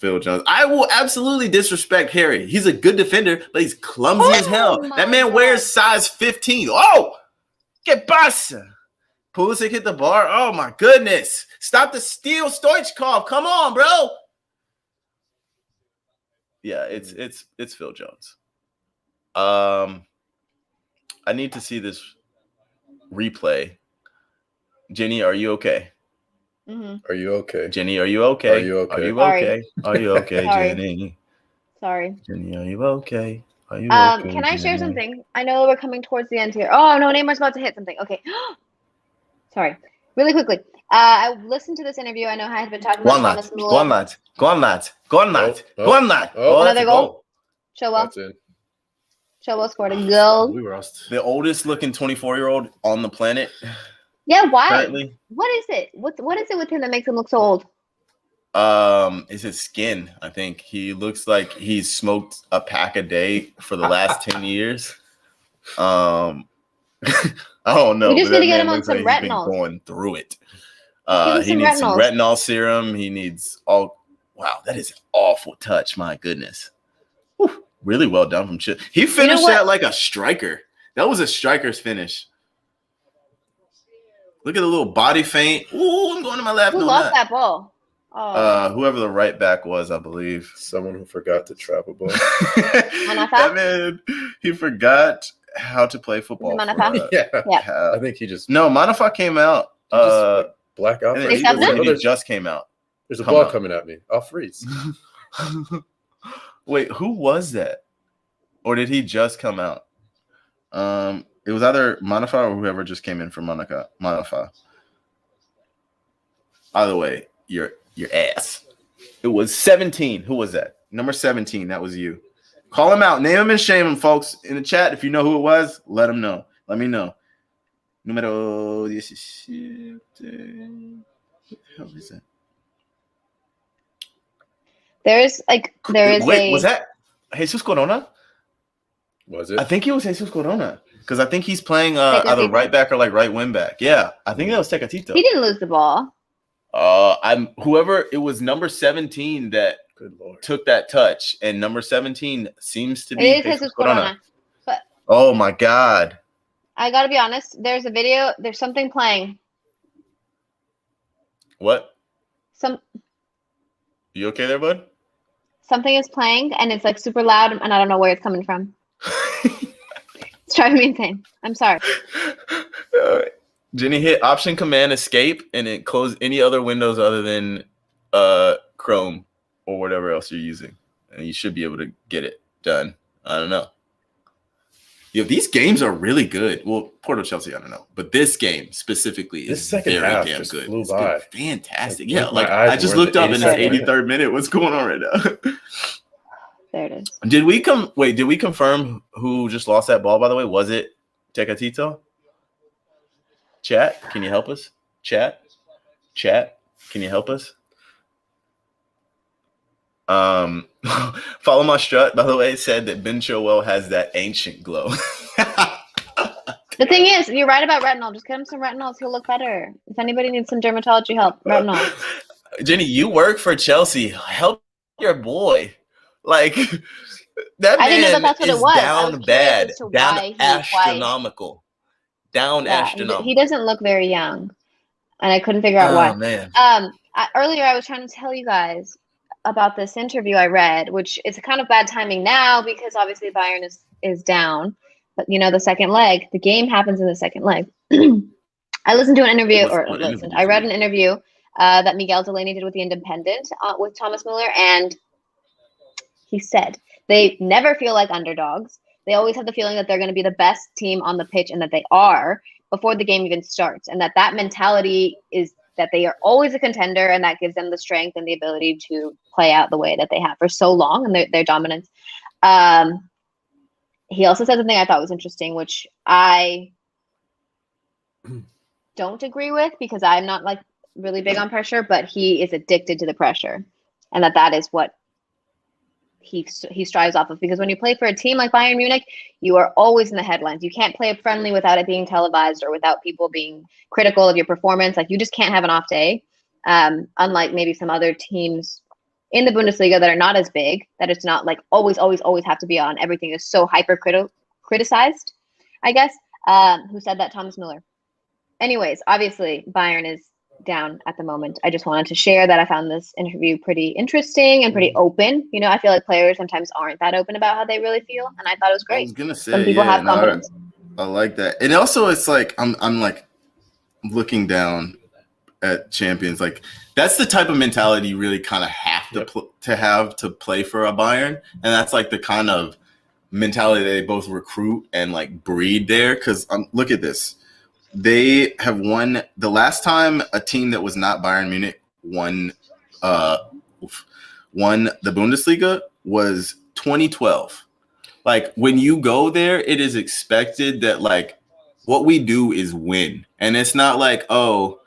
Phil Jones. I will absolutely disrespect Harry. He's a good defender, but he's clumsy as hell. That man wears size 15. Oh, que pasa? Pulisic hit the bar. Oh my goodness! Stop the steal, Stoichkov. Come on, bro. Yeah, it's Phil Jones. I need to see this replay. Jenny, are you okay? Mm-hmm. Are you okay? Jenny, are you okay? Are you okay? Are you Sorry. okay? Are you okay, Sorry. Jenny? Sorry. Jenny, are you okay? Are you okay? Can I share Jenny? something? I know we're coming towards the end here. Oh no, Neymar's about to hit something. Okay. Sorry. Really quickly. I listened to this interview. I know I had been talking Go about on, Thomas lad. Muller. Go on, lad. Go on, lad. Go on, lad. Oh, Go on, lad. oh. Oh, that's Another a goal. Chilwell. That's in. Chilwell scored a goal. We were asked. The oldest looking 24-year-old on the planet. Yeah, why? Currently. What is it? What is it with him that makes him look so old? Is his skin. I think he looks like he's smoked a pack a day for the last 10 years. I don't know. We just but need to that get him man on looks some like he's been retinols. going through it. Give him He some needs some retinols. retinol serum. He needs all. Wow, that is an awful touch. My goodness. Whew, really well done from Chip. He finished what? that like a striker. That was a striker's finish. Look at the little body feint. Ooh, I'm going to my left. Who No, lost not. that ball? Oh. Whoever the right back was, I believe. Someone who forgot to travel ball. That man, he forgot how to play football. Is it Manafa? Yeah. I think he just Manafa came out. black out. And for then They me. subbed him? he just came out. There's a come ball out. coming at me. I'll freeze. Wait, who was that? Or did he just come out? It was either Manafa or whoever just came in for Manafa. Either way, your ass. It was 17. Who was that? Number 17. That was you. Call him out. Name him and shame him, folks. In the chat, if you know who it was, let him know. Let me know. Numero 17. What the hell is that? Was that Jesus Corona? Was it? I think it was Jesus Corona because I think he's playing either right back or like right wing back. Yeah, I think that was Tecatito. He didn't lose the ball. Whoever it was, number 17 that Good Lord. took that touch, and number 17 seems to be It is Jesus Corona. But oh my God! I gotta be honest. There's a video. There's something playing. What? Some You okay there, bud? something is playing and it's like super loud and I don't know where it's coming from. It's driving me insane. I'm sorry. Jenny hit Option Command Escape and it closed any other windows other than Chrome or whatever else you're using, and you should be able to get it done. I don't know. Yo, these games are really good. Well, Porto Chelsea, I don't know, but this game specifically This is second very half damn just good. flew It's by. been fantastic. Like, Yeah, my like eyes I just were in looked the up and it's 82nd 83rd minute. What's going on right now? There it is. Did we confirm who just lost that ball, by the way? Was it Tecatito? Chat, can you help us? Chat, can you help us? Follow My Strut, by the way, said that Ben Chilwell has that ancient glow. The thing is, you're right about retinol. Just get him some retinols. He'll look better. If anybody needs some dermatology help, retinol. Jenny, you work for Chelsea. Help your boy. Like that I didn't know man that's what it is was. I down was bad, curious as to down why astronomical, down Yeah, astronomical. he doesn't look very young, and I couldn't figure out why. Oh man. Earlier I was trying to tell you guys about this interview I read, which is kind of bad timing now because obviously Bayern is down. But you know, the second leg, the game happens in the second leg. I listened to an interview, I read an interview that Miguel Delaney did with The Independent with Thomas Muller, and he said they never feel like underdogs. They always have the feeling that they're going to be the best team on the pitch and that they are before the game even starts, and that mentality is that they are always a contender, and that gives them the strength and the ability to play out the way that they have for so long and their dominance. He also said something I thought was interesting, which I don't agree with because I'm not like really big on pressure, but he is addicted to the pressure, and that is what he strives off of. Because when you play for a team like Bayern Munich, you are always in the headlines. You can't play a friendly without it being televised or without people being critical of your performance. Like, you just can't have an off day. Unlike maybe some other teams in the Bundesliga that are not as big, that it's not like always have to be on. Everything is so hyper criticized, I guess. Who said that? Thomas Muller. Anyways, obviously Bayern is down at the moment. I just wanted to share that I found this interview pretty interesting and pretty open. You know, I feel like players sometimes aren't that open about how they really feel, and I thought it was great. I was gonna say, some people have confidence. I like that, and also it's like I'm like looking down at champions. Like that's the type of mentality you really kind of have to have to play for a Bayern, and that's like the kind of mentality they both recruit and like breed there. Because look at this. They have won the last time a team that was not Bayern Munich won the Bundesliga was 2012. Like when you go there, it is expected that like what we do is win. And it's not like, oh,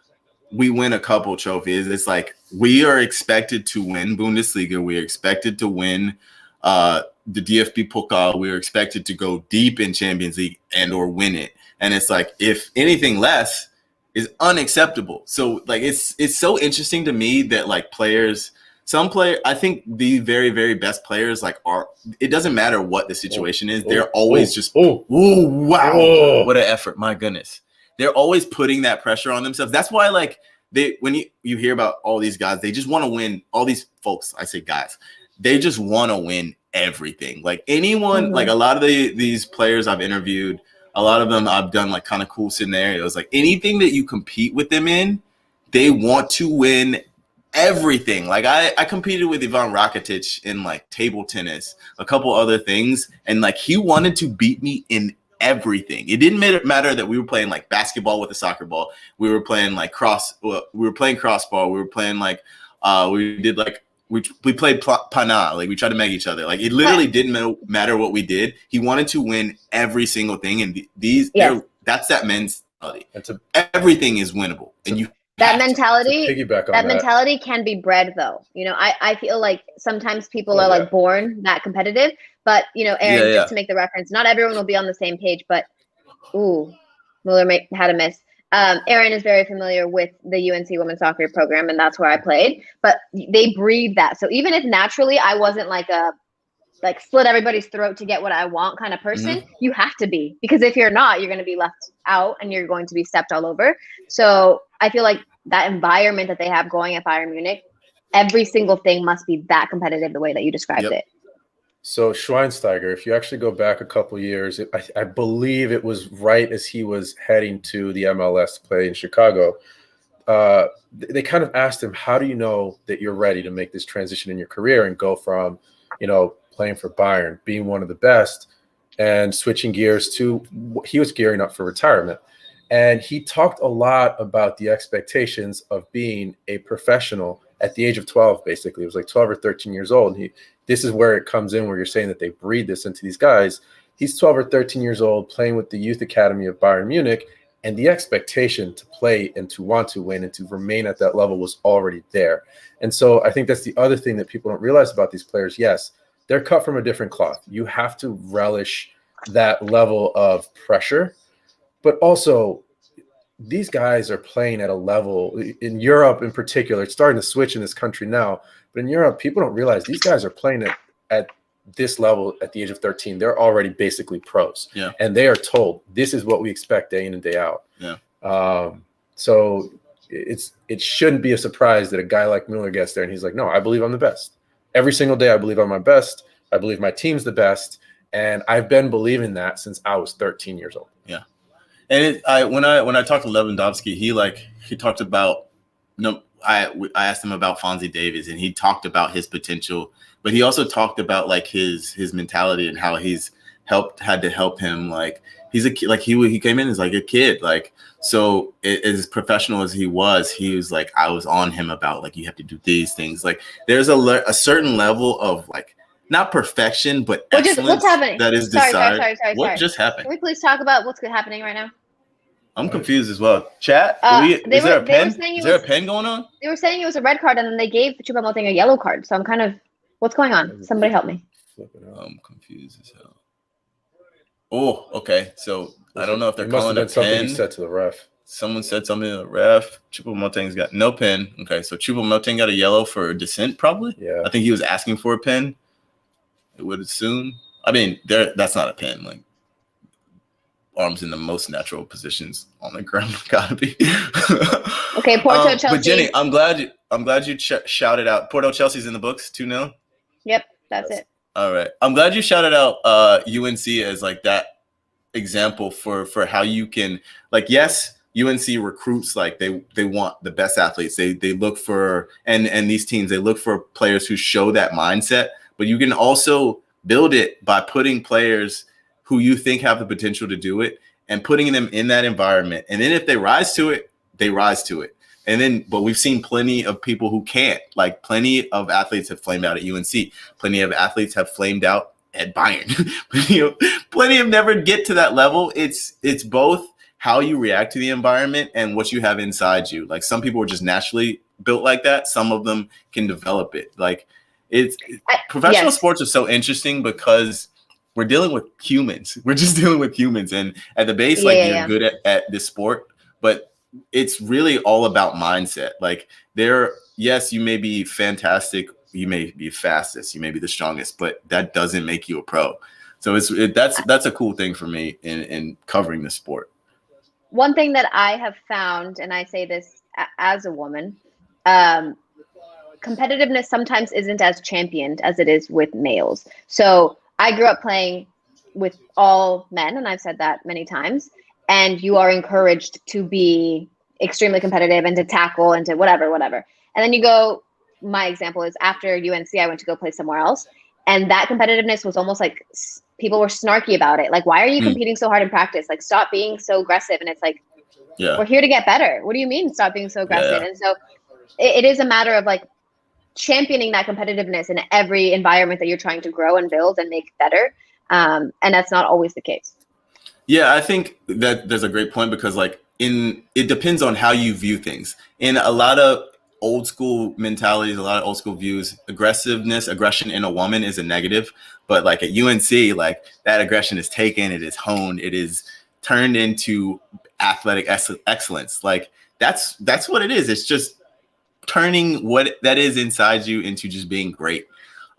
we win a couple trophies. It's like we are expected to win Bundesliga. We are expected to win the DFB Pokal. We are expected to go deep in Champions League and or win it. And it's like, if anything less is unacceptable. So like, it's so interesting to me that like I think the very, very best players it doesn't matter what the situation is. They're always wow. What an effort. My goodness. They're always putting that pressure on themselves. That's why like when you hear about all these guys, they just want to win. All these folks, I say guys, they just want to win everything. Like anyone, like a lot of these players I've interviewed, a lot of them I've done like kind of cool scenarios. Like anything that you compete with them in, they want to win everything. Like I competed with Ivan Rakitic in like table tennis, a couple other things, and like he wanted to beat me in everything. It didn't matter that we were playing like basketball with a soccer ball. We were playing like crossbar. We were playing like we played pana, like we tried to make each other. Like it literally didn't matter what we did. He wanted to win every single thing, and that's that mentality. Everything is winnable, and you that mentality. Piggyback on that mentality can be bred, though. You know, I feel like sometimes people are like born that competitive, but you know, Aaron, just to make the reference, not everyone will be on the same page. But Mueller had a miss. Aaron is very familiar with the UNC women's soccer program, and that's where I played. But they breed that. So even if naturally I wasn't like a split everybody's throat to get what I want kind of person, you have to be. Because if you're not, you're going to be left out and you're going to be stepped all over. So I feel like that environment that they have going at Bayern Munich, every single thing must be that competitive the way that you described it. So Schweinsteiger, if you actually go back a couple years, I believe it was right as he was heading to the MLS to play in Chicago. They kind of asked him, how do you know that you're ready to make this transition in your career and go from, playing for Bayern, being one of the best, and switching gears to he was gearing up for retirement. And he talked a lot about the expectations of being a professional at the age of 12, basically. It was like 12 or 13 years old. And this is where it comes in, where you're saying that they breed this into these guys. He's 12 or 13 years old, playing with the youth academy of Bayern Munich, and the expectation to play and to want to win and to remain at that level was already there. And so I think that's the other thing that people don't realize about these players. Yes, they're cut from a different cloth. You have to relish that level of pressure, but also these guys are playing at a level in Europe in particular. It's starting to switch in this country now, but in Europe, people don't realize these guys are playing at this level at the age of 13. They're already basically pros. Yeah. And they are told this is what we expect day in and day out. Yeah. So it shouldn't be a surprise that a guy like Mueller gets there and he's like, no, I believe I'm the best. Every single day I believe I'm my best. I believe my team's the best. And I've been believing that since I was 13 years old. Yeah. And when I talked to Lewandowski, he talked about I asked him about Fonzie Davies, and he talked about his potential, but he also talked about like his mentality and how he's had to help him. Like he's a kid, like he came in as like a kid, like so as professional as he was like I was on him about like you have to do these things. Like there's a certain level of like not perfection, but excellence. What's happening? That is sorry. What just happened? Can we please talk about what's happening right now? I'm confused as well. Chat, is there a pen? Is there a pen going on? They were saying it was a red card, and then they gave Choupo-Moting a yellow card. So I'm kind of, what's going on? Somebody help me. I'm confused as hell. Oh, okay. So I don't know if they're calling a pen. Something he said to the ref. Someone said something to the ref. Choupo-Moting's got no pen. Okay, so Choupo-Moting got a yellow for dissent, probably. Yeah. I think he was asking for a pen. It would assume. I mean, that's not a pen. Like, arms in the most natural positions on the ground. Gotta be. Okay, Porto, Chelsea. But Jenny, I'm glad you shouted out Porto. Chelsea's in the books 2-0. Yep, that's it. All right. I'm glad you shouted out UNC as like that example for how you can, like, yes, UNC recruits, like they want the best athletes. They look for, and these teams, they look for players who show that mindset, but you can also build it by putting players who you think have the potential to do it and putting them in that environment. And then if they rise to it, they rise to it. And then, but we've seen plenty of people who can't. Like, plenty of athletes have flamed out at UNC. Plenty of athletes have flamed out at Bayern. Plenty of never get to that level. It's both how you react to the environment and what you have inside you. Like, some people are just naturally built like that. Some of them can develop it. Like, professional sports are so interesting because we're dealing with humans. We're just dealing with humans. And at the base, you're good at this sport, but it's really all about mindset. Like, yes, you may be fantastic, you may be fastest, you may be the strongest, but that doesn't make you a pro. So that's a cool thing for me in covering the sport. One thing that I have found, and I say this as a woman, competitiveness sometimes isn't as championed as it is with males. So I grew up playing with all men, and I've said that many times. And you are encouraged to be extremely competitive and to tackle and to whatever. And then you go, my example is after UNC, I went to go play somewhere else. And that competitiveness was almost like people were snarky about it. Like, why are you competing so hard in practice? Like, stop being so aggressive. And it's like, we're here to get better. What do you mean stop being so aggressive? Yeah. And so it is a matter of like championing that competitiveness in every environment that you're trying to grow and build and make better. And that's not always the case. Yeah, I think that there's a great point because it depends on how you view things. In a lot of old school mentalities, a lot of old school views, aggression in a woman is a negative. But like at UNC, like that aggression is taken, it is honed, it is turned into athletic excellence. Like that's what it is. It's just turning what that is inside you into just being great.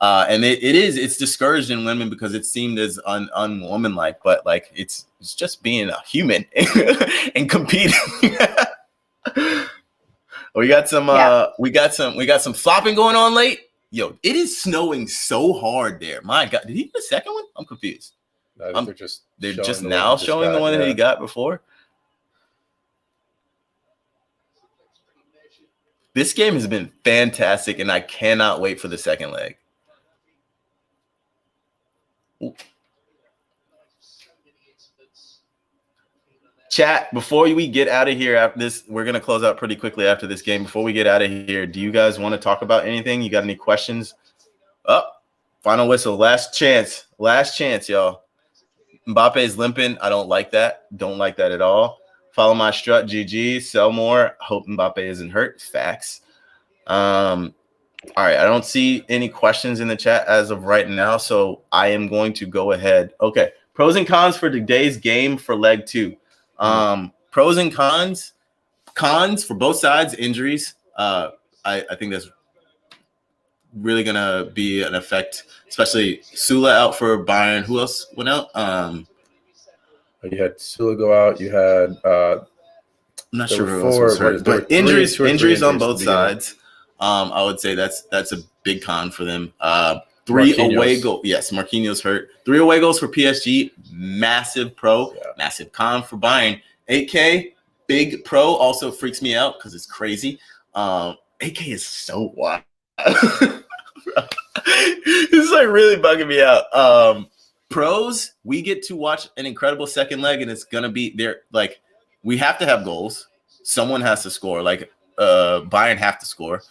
And it's discouraged in women because it's seen as unwomanlike, but like it's just being a human and competing. we got some flopping going on late. Yo, it is snowing so hard there. My God, did he get a second one? I'm confused. No, they're just now showing the one that he got before. This game has been fantastic, and I cannot wait for the second leg. Ooh. Chat, before we get out of here after this, we're going to close out pretty quickly after this game. Before we get out of here, do you guys want to talk about anything? You got any questions? Final whistle. Last chance, y'all. Mbappe's limping. I don't like that. Don't like that at all. Follow my strut, GG. Sell more. Hope Mbappe isn't hurt. Facts. All right, I don't see any questions in the chat as of right now, so I am going to go ahead. Okay, pros and cons for today's game for leg 2. Pros and cons for both sides, injuries. I think that's really going to be an effect, especially Sula out for Bayern. Who else went out? You had Sula go out. You had I'm not sure who else was hurt, but injuries on both sides. I would say that's a big con for them. 3 away goals. Yes, Marquinhos hurt. 3 away goals for PSG. Massive pro. Yeah. Massive con for Bayern. 8K, big pro. Also freaks me out because it's crazy. 8K is so wild. This is like really bugging me out. Pros, we get to watch an incredible second leg, and it's gonna be there. Like, we have to have goals. Someone has to score. Like Bayern have to score.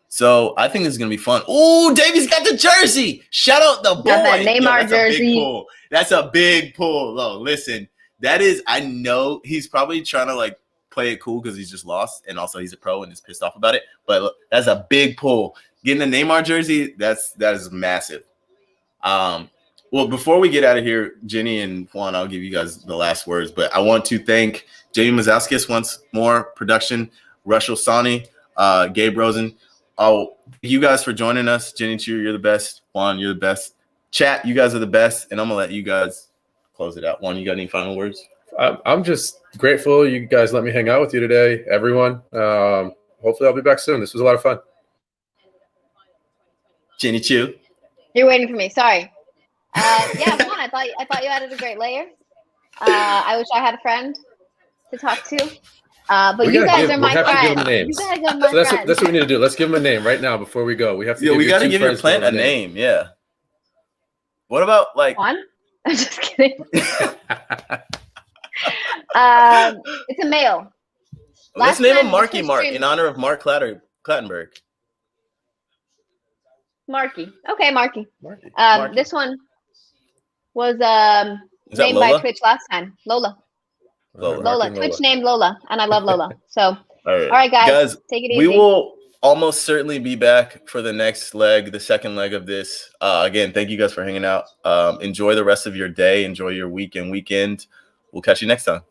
So I think this is gonna be fun. Oh, Davey's got the jersey. Shout out the boy. That Neymar jersey. That's a big pull. Oh, listen, that is. I know he's probably trying to like play it cool because he's just lost, and also he's a pro and is pissed off about it. But look, that's a big pull. Getting a Neymar jersey, that is massive. Well, before we get out of here, Jenny and Juan, I'll give you guys the last words. But I want to thank Jamie Mazowskis once more, production, Rushel Sani, Gabe Rosen. Thank you guys for joining us. Jenny Chu, you're the best. Juan, you're the best. Chat, you guys are the best. And I'm going to let you guys close it out. Juan, you got any final words? I'm just grateful you guys let me hang out with you today, everyone. Hopefully I'll be back soon. This was a lot of fun. Jenny Chu. You're waiting for me. Sorry. Yeah, Juan, I thought you added a great layer. I wish I had a friend to talk to. But you guys are my friends. We have to give them names. You guys are my So friends. that's what we need to do. Let's give them a name right now before we go. We have to. Yeah, we got to give your plant a name. Yeah. What about like Juan? I'm just kidding. It's a male. Let's Last name him time Marky Twitch Mark stream- in honor of Mark Clattenburg. Marky. Okay, Marky. Marky. This one was Is that named by Lola? Twitch last time. Lola. Lola. Twitch named Lola, and I love Lola. So, All right, guys, take it easy. We will almost certainly be back for the next leg, the second leg of this. Again, thank you guys for hanging out. Enjoy the rest of your day. Enjoy your week and weekend. We'll catch you next time.